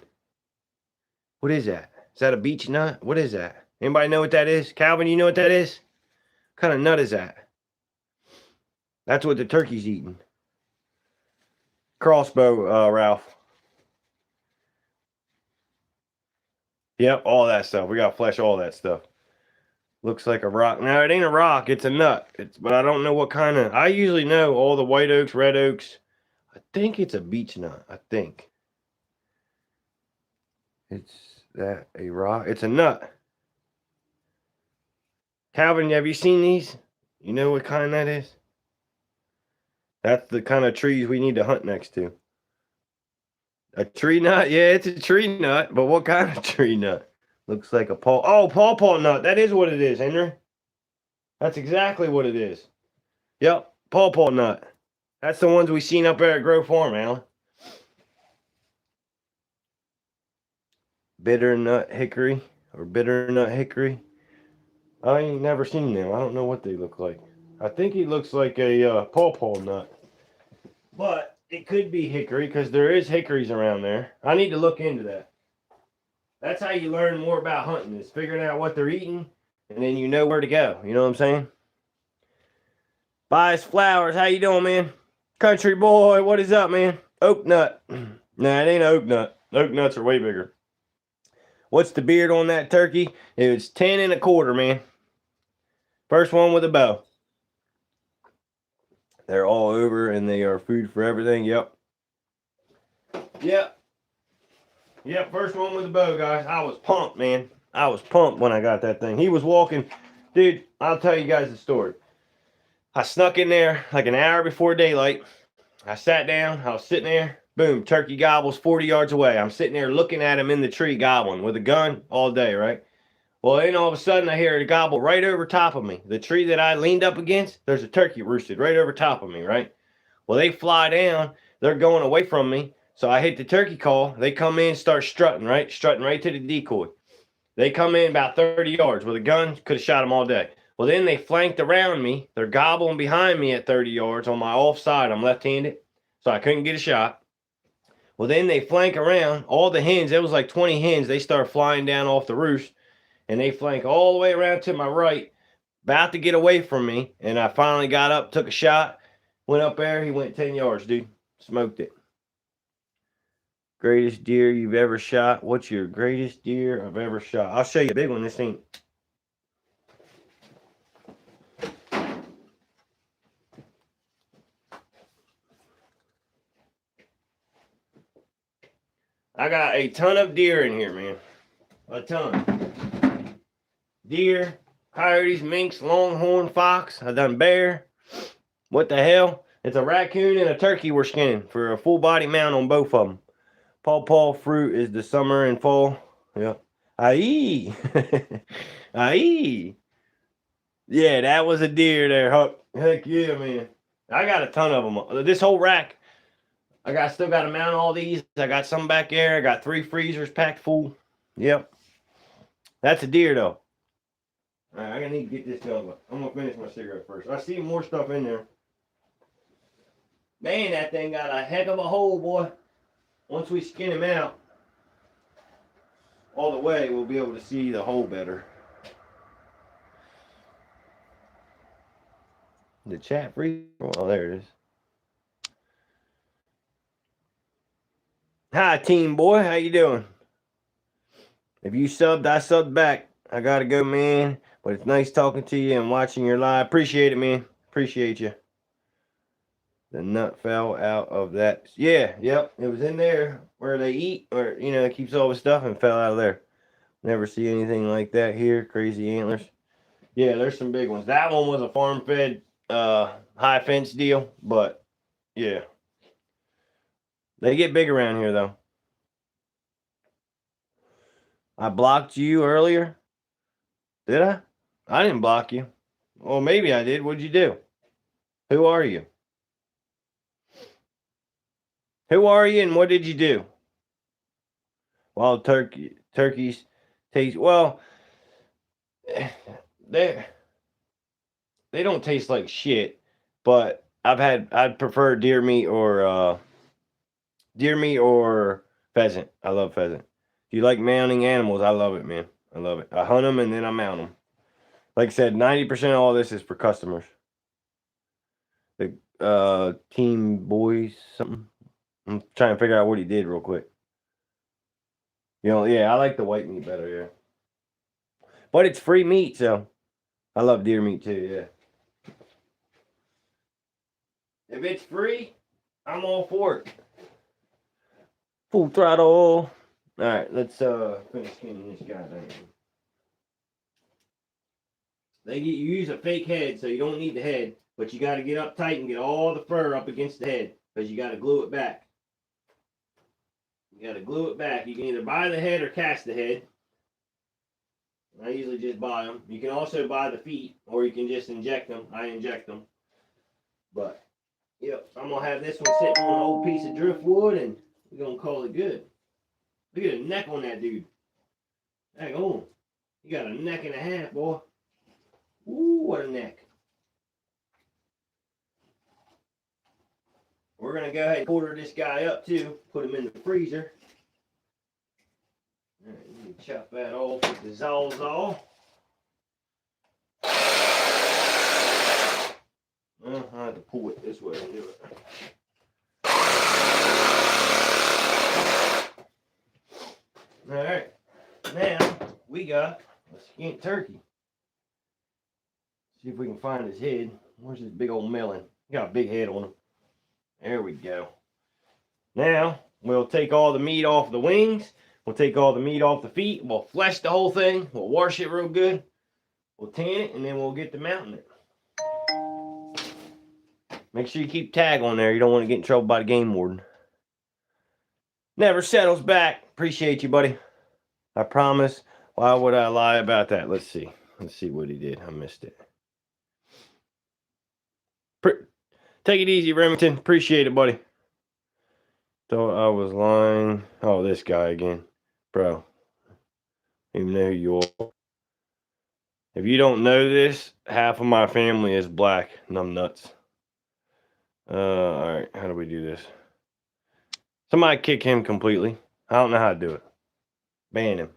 What is that? Is that a beech nut? What is that? Anybody know what that is? Calvin, you know what that is? kind of nut is that? That's what the turkey's eating. Crossbow, Ralph. Yep, all that stuff. We got flesh, all that stuff. Looks like a rock. Now, it ain't a rock. It's a nut. But I don't know what kind of... I usually know all the white oaks, red oaks. I think it's a beech nut. I think. It's that a rock? It's a nut. Calvin, have you seen these? You know what kind that is? That's the kind of trees we need to hunt next to. A tree nut? Yeah, it's a tree nut. But what kind of tree nut? Looks like a pawpaw nut. That is what it is, Henry. That's exactly what it is. Yep, pawpaw nut. That's the ones we seen up there at Grove Farm, Alan. Bitter nut hickory or bitter nut hickory. I ain't never seen them. I don't know what they look like. I think he looks like a pawpaw nut. But it could be hickory because there is hickories around there. I need to look into that. That's how you learn more about hunting, is figuring out what they're eating, and then you know where to go. You know what I'm saying? Bias Flowers, how you doing, man? Country boy, what is up, man? Oak nut. Nah, it ain't oak nut. Oak nuts are way bigger. What's the beard on that turkey? It's 10 1/4, man. First one with a bow. They're all over and they are food for everything. Yep. Yep. Yep, first one with a bow, guys. I was pumped, man. I was pumped when I got that thing. He was walking. Dude, I'll tell you guys the story. I snuck in there like an hour before daylight. I sat down. I was sitting there. Boom, turkey gobbles 40 yards away. I'm sitting there looking at him in the tree gobbling with a gun all day, right? Well, then all of a sudden I hear a gobble right over top of me. The tree that I leaned up against, there's a turkey roosted right over top of me, right? Well, they fly down. They're going away from me. So I hit the turkey call. They come in, start strutting, right? Strutting right to the decoy. They come in about 30 yards with a gun. Could have shot them all day. Well, then they flanked around me. They're gobbling behind me at 30 yards on my off side. I'm left-handed, so I couldn't get a shot. Well, then they flank around. All the hens, there was like 20 hens. They start flying down off the roost, and they flank all the way around to my right, about to get away from me. And I finally got up, took a shot, went up there. He went 10 yards, dude. Smoked it. Greatest deer you've ever shot? What's your greatest deer I've ever shot? I'll show you a big one. This ain't... I got a ton of deer in here, man. A ton. Deer, coyotes, minks, longhorn, fox. I done bear. What the hell? It's a raccoon and a turkey we're skinning for a full body mount on both of them. Pawpaw fruit is the summer and fall. Yep. Aye. Aye. Yeah, that was a deer there, Huck. Heck yeah, man. I got a ton of them. This whole rack. Still got to mount all these. I got some back there. I got 3 freezers packed full. Yep. That's a deer, though. All right, I need to get this done, but I'm going to finish my cigarette first. I see more stuff in there. Man, that thing got a heck of a hole, boy. Once we skin him out all the way, we'll be able to see the hole better. The chat free? Oh, there it is. Hi, team boy. How you doing? If you subbed, I subbed back. I gotta go, man. But it's nice talking to you and watching your live. Appreciate it, man. Appreciate you. The nut fell out of that. Yeah, yep. It was in there where they eat, or it keeps all the stuff, and fell out of there. Never see anything like that here. Crazy antlers. Yeah, there's some big ones. That one was a farm-fed high fence deal, but yeah. They get big around here, though. I blocked you earlier. Did I? I didn't block you. Well, maybe I did. What'd you do? Who are you? Who are you and what did you do? Wild turkeys taste, well, they don't taste like shit, but I'd prefer deer meat or pheasant. I love pheasant. If you like mounting animals, I love it, man. I love it. I hunt them and then I mount them. Like I said, 90% of all this is for customers. The Team Boys something. I'm trying to figure out what he did real quick. Yeah, I like the white meat better, yeah. But it's free meat, so I love deer meat too, yeah. If it's free, I'm all for it. Full throttle. Alright, let's finish skinning this guy down. You use a fake head, so you don't need the head, but you gotta get up tight and get all the fur up against the head, because you gotta glue it back. You gotta glue it back. You can either buy the head or cast the head. I usually just buy them. You can also buy the feet, or you can just inject them. I inject them. But, yep, I'm going to have this one sitting on an old piece of driftwood, and we're going to call it good. Look at the neck on that dude. Hang on. You got a neck and a half, boy. Ooh, what a neck. We're going to go ahead and quarter this guy up, too. Put him in the freezer. All right, let me chop that off with the Sawzall. Well, I have to pull it this way and do it. Alright, now we got a skint turkey. See if we can find his head. Where's his big old melon? He got a big head on him. There we go. Now we'll take all the meat off the wings. We'll take all the meat off the feet. We'll flesh the whole thing. We'll wash it real good. We'll tan it, and then we'll get to mounting it. Make sure you keep tag on there. You don't want to get in trouble by the game warden. Never settles back. Appreciate you, buddy. I promise. Why would I lie about that? Let's see. Let's see what he did. I missed it. Take it easy, Remington. Appreciate it, buddy. Thought I was lying. Oh, this guy again. Bro. Even know who you are. If you don't know this, half of my family is black. Numb nuts. Alright. How do we do this? Somebody kick him completely. I don't know how to do it. Ban him.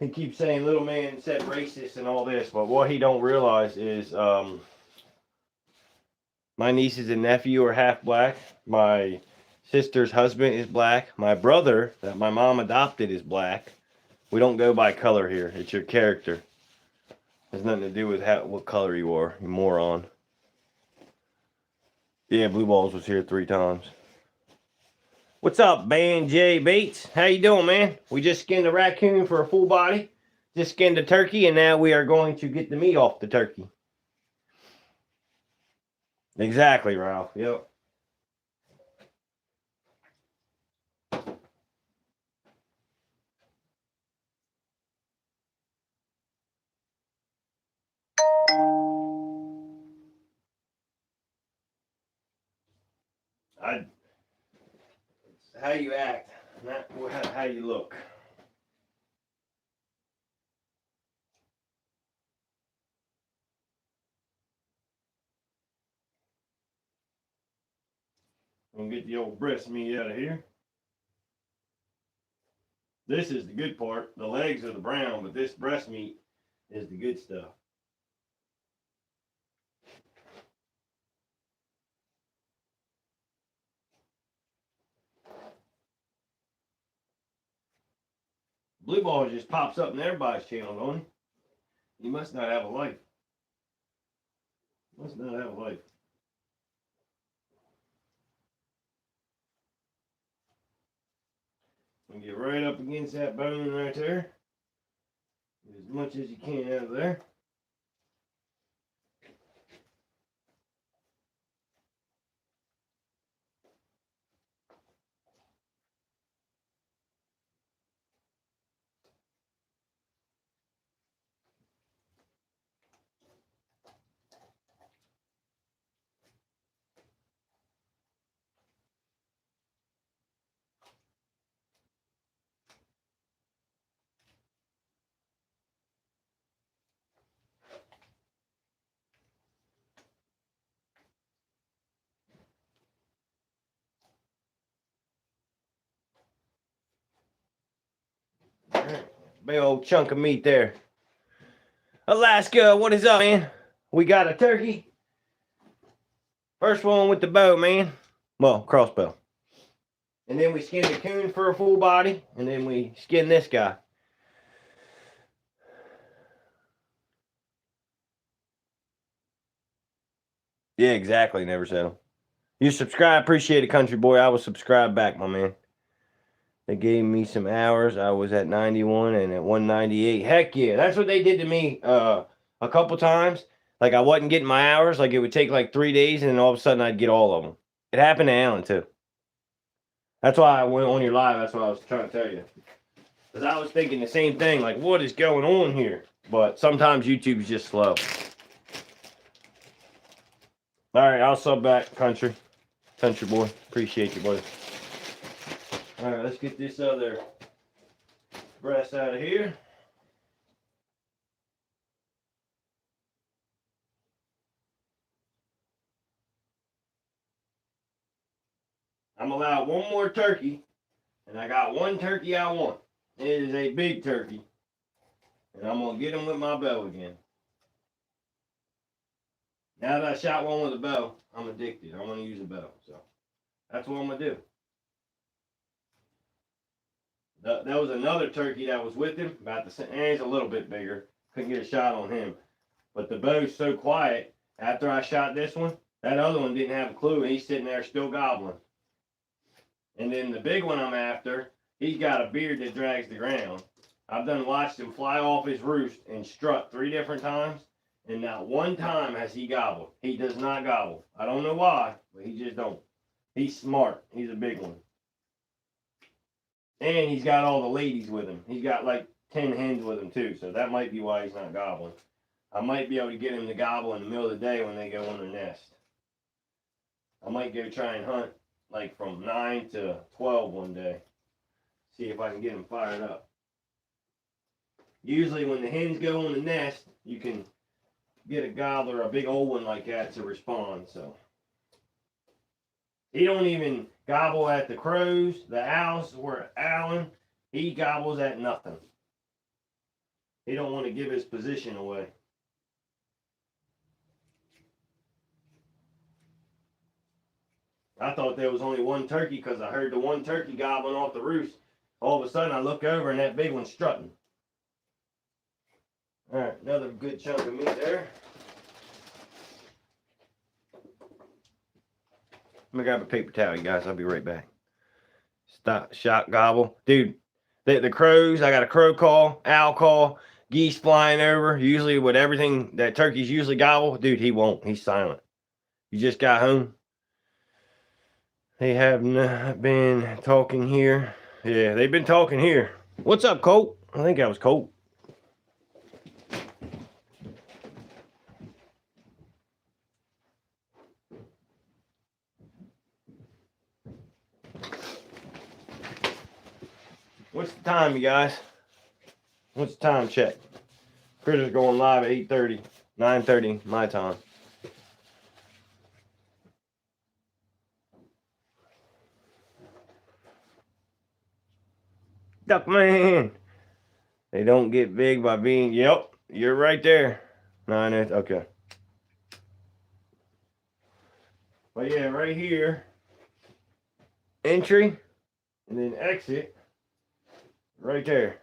He keeps saying little man said racist and all this, but what he don't realize is my nieces and nephew are half black. My sister's husband is black. My brother that my mom adopted is black. We don't go by color here. It's your character. It has nothing to do with what color you are, you moron. Yeah, Blue Balls was here 3 times. What's up, Ban J Bates? How you doing, man? We just skinned a raccoon for a full body. Just skinned a turkey, and now we are going to get the meat off the turkey. Exactly, Ralph. Yep. It's how you act, not how you look. I'm gonna get the old breast meat out of here. This is the good part. The legs are the brown, but this breast meat is the good stuff. Blue Ball just pops up in everybody's channel, don't he? He must not have a life. Must not have a life. And get right up against that bone right there. Get as much as you can out of there. Alright, Big old chunk of meat there. Alaska, what is up, man? We got a turkey. First one with the bow, man. Well, crossbow. And then we skin the coon for a full body. And then we skin this guy. Yeah, exactly. Never settle. You subscribe. Appreciate it, country boy. I will subscribe back, my man. They gave me some hours. I was at 91 and at 198. Heck yeah. That's what they did to me a couple times. Like I wasn't getting my hours. Like it would take like 3 days and then all of a sudden I'd get all of them. It happened to Alan too. That's why I went on your live. That's what I was trying to tell you. Because I was thinking the same thing. Like what is going on here? But sometimes YouTube's just slow. All right. I'll sub back, country. Country boy. Appreciate you, buddy. All right, let's get this other breast out of here. I'm allowed one more turkey, and I got one turkey I want. It is a big turkey, and I'm gonna get him with my bow again. Now that I shot one with a bow, I'm addicted. I want to use a bow, so that's what I'm gonna do. That was another turkey that was with him, about the same. And he's a little bit bigger. Couldn't get a shot on him, but the bow's so quiet. After I shot this one, that other one didn't have a clue, and he's sitting there still gobbling. And then the big one I'm after, he's got a beard that drags the ground. I've done watched him fly off his roost and strut 3 different times, and not one time has he gobbled. He does not gobble. I don't know why, but he just don't. He's smart. He's a big one. And he's got all the ladies with him. He's got like 10 hens with him too, so that might be why he's not gobbling. I might be able to get him to gobble in the middle of the day when they go on their nest. I might go try and hunt like from 9 to 12 one day. See if I can get him fired up. Usually when the hens go on the nest, you can get a gobbler, a big old one like that to respond, so. He don't even gobble at the crows, the owls, or Alan. He gobbles at nothing. He don't want to give his position away. I thought there was only one turkey because I heard the one turkey gobbling off the roost. All of a sudden I look over and that big one's strutting. All right, another good chunk of meat there. I'm gonna grab a paper towel, you guys. I'll be right back. Stop, shot, gobble. Dude, the crows, I got a crow call, owl call, geese flying over. Usually with everything that turkeys usually gobble, dude, he won't. He's silent. You just got home? They have not been talking here. Yeah, they've been talking here. What's up, Colt? I think that was Colt. What's the time, you guys? What's the time check? Critter's going live at 8:30, 9:30 my time. Duckman. They don't get big by being, yep, you're right there. 9, okay. But yeah, right here, entry, and then exit, right there.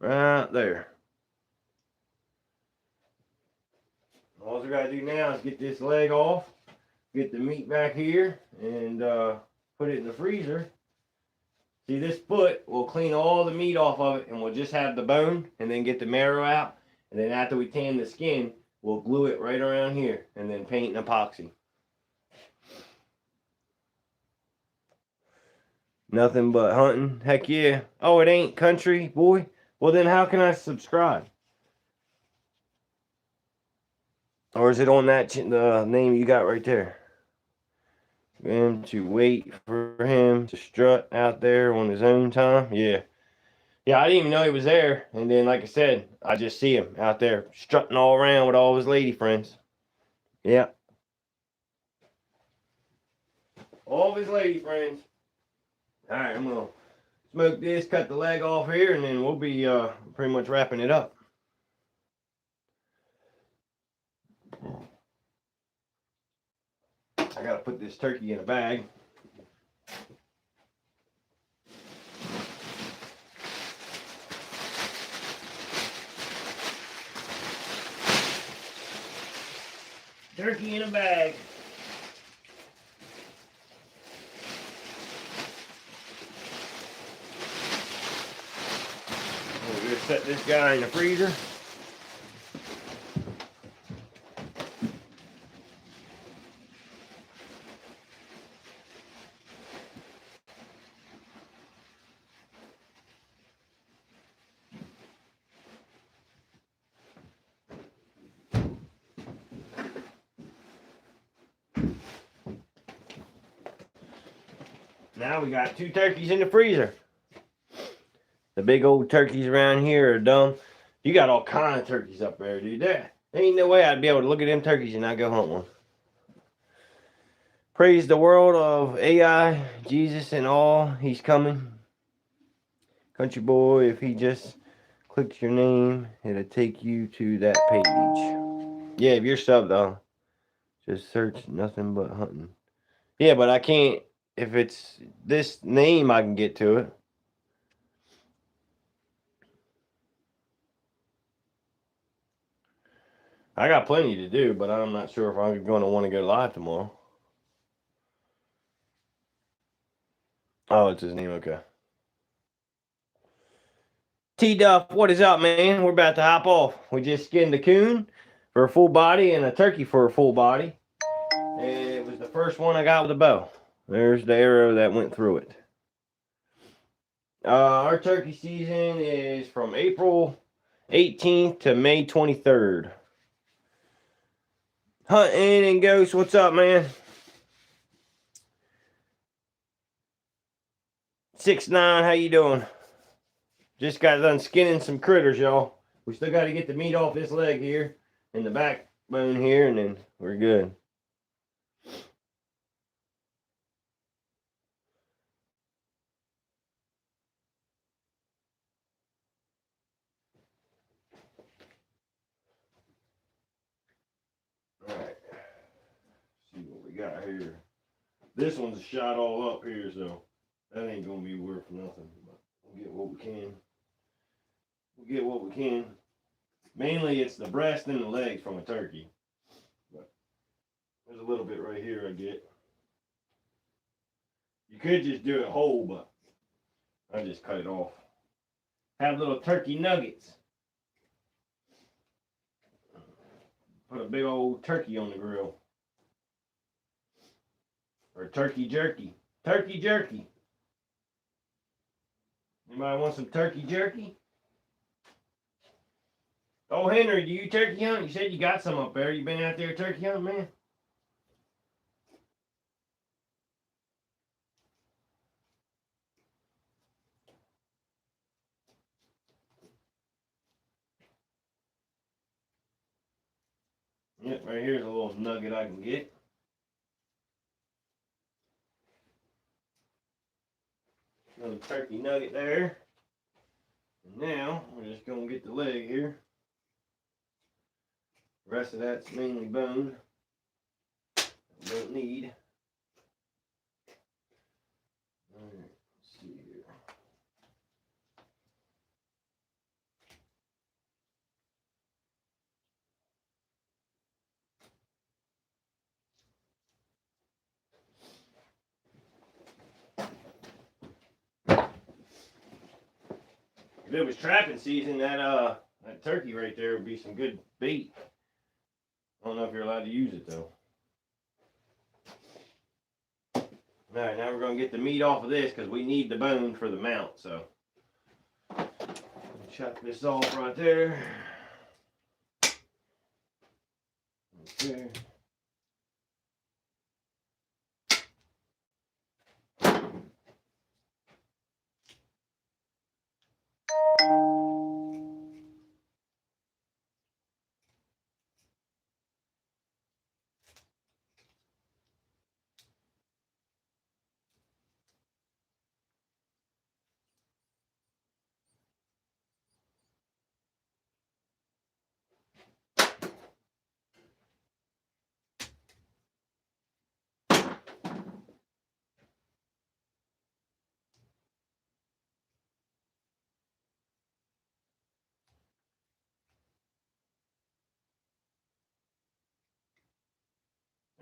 Right there. All we gotta do now is get this leg off, get the meat back here, and put it in the freezer. See, this foot will clean all the meat off of it, and we'll just have the bone, and then get the marrow out. And then after we tan the skin, we'll glue it right around here, and then paint and epoxy. Nothing but hunting. Heck yeah. Oh, it ain't country, boy? Well, then how can I subscribe? Or is it on that the name you got right there? Him to wait for him to strut out there on his own time. Yeah. Yeah, I didn't even know he was there. And then, like I said, I just see him out there strutting all around with all his lady friends. Yeah. All of his lady friends. All right, I'm going to smoke this, cut the leg off here, and then we'll be pretty much wrapping it up. I gotta put this turkey in a bag. Turkey in a bag. We'll just set this guy in the freezer. Now we got 2 turkeys in the freezer. The big old turkeys around here are dumb. You got all kind of turkeys up there, dude. There ain't no way I'd be able to look at them turkeys and not go hunt one. Praise the world of AI, Jesus and all. He's coming. Country boy, if he just clicks your name, it'll take you to that page. Yeah, if you're subbed though, just search nothing but hunting. Yeah, but I can't. If it's this name, I can get to it. I got plenty to do, but I'm not sure if I'm going to want to go live tomorrow. Oh, it's his name. Okay. T-Duff, what is up, man? We're about to hop off. We just skinned a coon for a full body and a turkey for a full body. And it was the first one I got with a bow. There's the arrow that went through it. Our turkey season is from April 18th to May 23rd. Hunting and Ghost, what's up, man? 6'9", how you doing? Just got done skinning some critters, y'all. We still got to get the meat off this leg here and the backbone here, and then we're good. All right. See what we got here. This one's shot all up here, so that ain't gonna be worth nothing. But we'll get what we can. We'll get what we can. Mainly, it's the breast and the legs from a turkey. But there's a little bit right here I get. You could just do it whole, but I just cut it off. Have little turkey nuggets. Put a big old turkey on the grill. Or turkey jerky. Turkey jerky. Anybody want some turkey jerky? Oh, Henry, do you turkey hunt? You said you got some up there. You been out there turkey hunting, man? Yep, right here's a little nugget I can get. Another turkey nugget there. And now, we're just going to get the leg here. The rest of that's mainly bone. Don't need. Alright, let's see here. If it was trapping season, that turkey right there would be some good bait. I don't know if you're allowed to use it though. Alright, now we're going to get the meat off of this because we need the bone for the mount, so. Chop this off right there. Okay.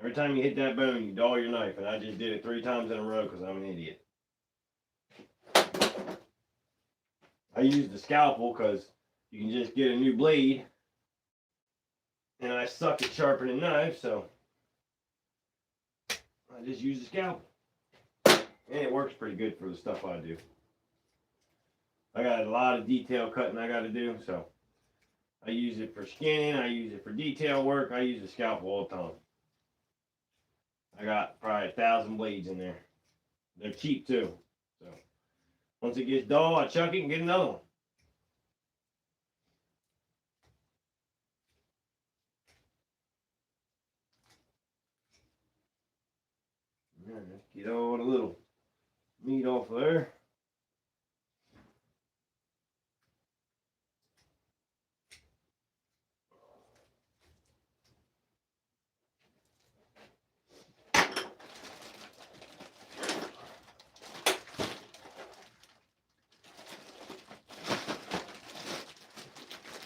Every time you hit that bone, you dull your knife, and I just did it 3 times in a row because I'm an idiot. I use the scalpel because you can just get a new blade, and I suck at sharpening knives, so I just use the scalpel. And it works pretty good for the stuff I do. I got a lot of detail cutting I got to do, so I use it for skinning, I use it for detail work, I use the scalpel all the time. I got probably 1,000 blades in there. They're cheap too. So once it gets dull, I chuck it and get another one. Let's get all the little meat off of there.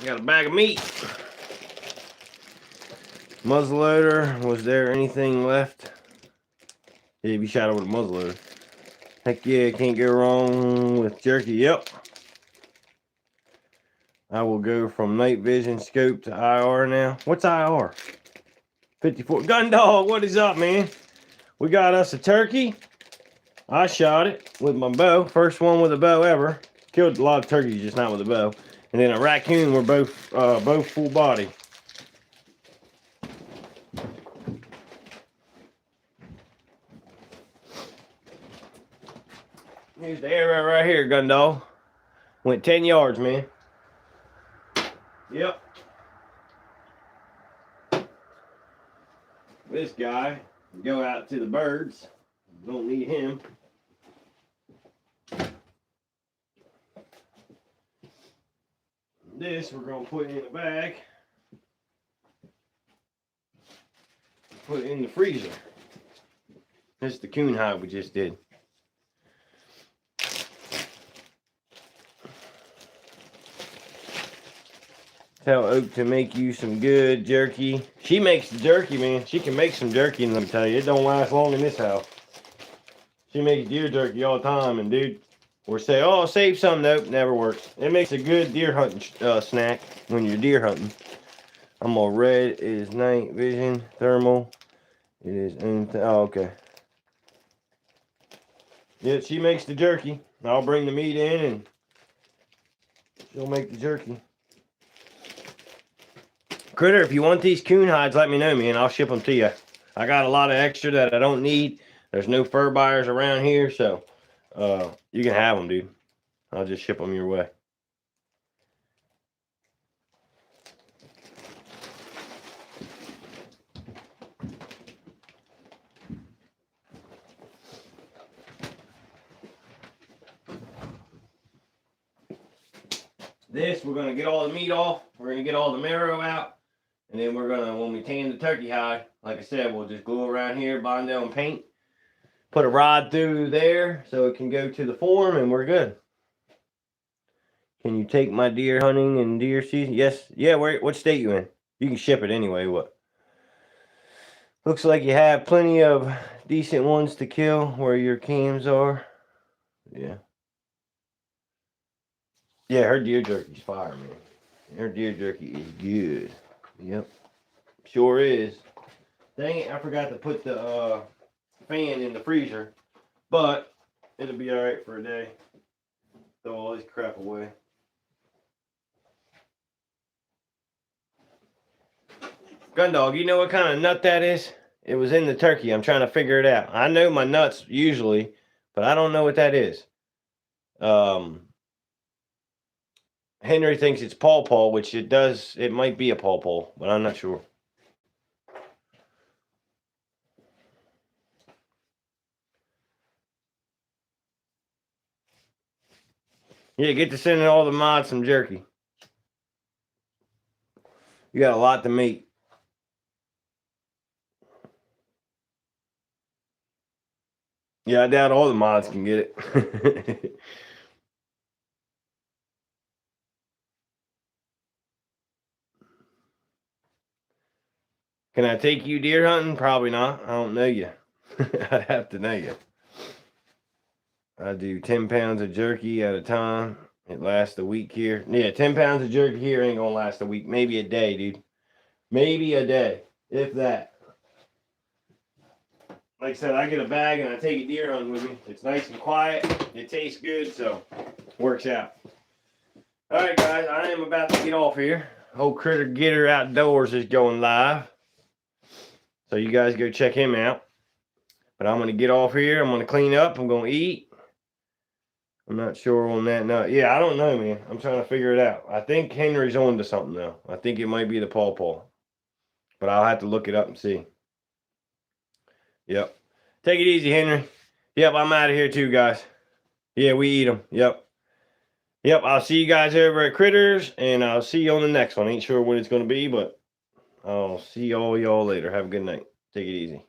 I got a bag of meat. Muzzleloader. Was there anything left? Yeah, you shot over the muzzleloader. Heck yeah, can't go wrong with jerky. Yep. I will go from night vision scope to IR now. What's IR? 54. Gun dog, what is up, man? We got us a turkey. I shot it with my bow. First one with a bow ever. Killed a lot of turkeys, just not with a bow. And then a raccoon. We're both full body. Here's the arrow right here, gun dog. Went 10 yards, man. Yep. This guy, go out to the birds. Don't need him. This we're gonna put in a bag. Put it in the freezer. This is the coon hide we just did. Tell Oak to make you some good jerky. She makes the jerky, man. She can make some jerky, and let me tell you, it don't last long in this house. She makes deer jerky all the time, and dude, or say, oh, save some. Nope, never works. It makes a good deer hunting snack when you're deer hunting. I'm all red. It is night vision thermal. It is oh, okay. Yeah, she makes the jerky. I'll bring the meat in, and she'll make the jerky. Critter, if you want these coon hides, let me know, man. I'll ship them to you. I got a lot of extra that I don't need. There's no fur buyers around here, so you can have them, dude. I'll just ship them your way. This, we're going to get all the meat off. We're going to get all the marrow out. And then we're going to, when we tan the turkey hide, like I said, we'll just glue around here, Bondo and paint. Put a rod through there so it can go to the form, and we're good. Can you take my deer hunting in deer season? Yes. Yeah, what state you in? You can ship it anyway. What? Looks like you have plenty of decent ones to kill where your cams are. Yeah. Yeah, her deer jerky's fire, man. Her deer jerky is good. Yep. Sure is. Dang it, I forgot to put the fan in the freezer. But it'll be alright for a day. Throw all this crap away. Gun dog, you know what kind of nut that is? It was in the turkey. I'm trying to figure it out. I know my nuts usually, but I don't know what that is. Henry thinks it's pawpaw, which it does. It might be a pawpaw, but I'm not sure. Yeah, get to sending all the mods some jerky. You got a lot to meet. Yeah, I doubt all the mods can get it. Can I take you deer hunting? Probably not. I don't know you. I'd have to know you. I do 10 pounds of jerky at a time. It lasts a week here. Yeah, 10 pounds of jerky here ain't gonna last a week. Maybe a day, dude. Maybe a day, if that. Like I said, I get a bag and I take a deer hunting with me. It's nice and quiet. It tastes good, so works out. All right, guys, I am about to get off here. Old Critter Getter Outdoors is going live. So you guys go check him out. But I'm going to get off here. I'm going to clean up. I'm going to eat. I'm not sure on that. No, yeah, I don't know, man. I'm trying to figure it out. I think Henry's on to something, though. I think it might be the pawpaw. But I'll have to look it up and see. Yep. Take it easy, Henry. Yep, I'm out of here too, guys. Yeah, we eat them. Yep. Yep, I'll see you guys over at Critters, and I'll see you on the next one. Ain't sure when it's going to be, but I'll see all y'all later. Have a good night. Take it easy.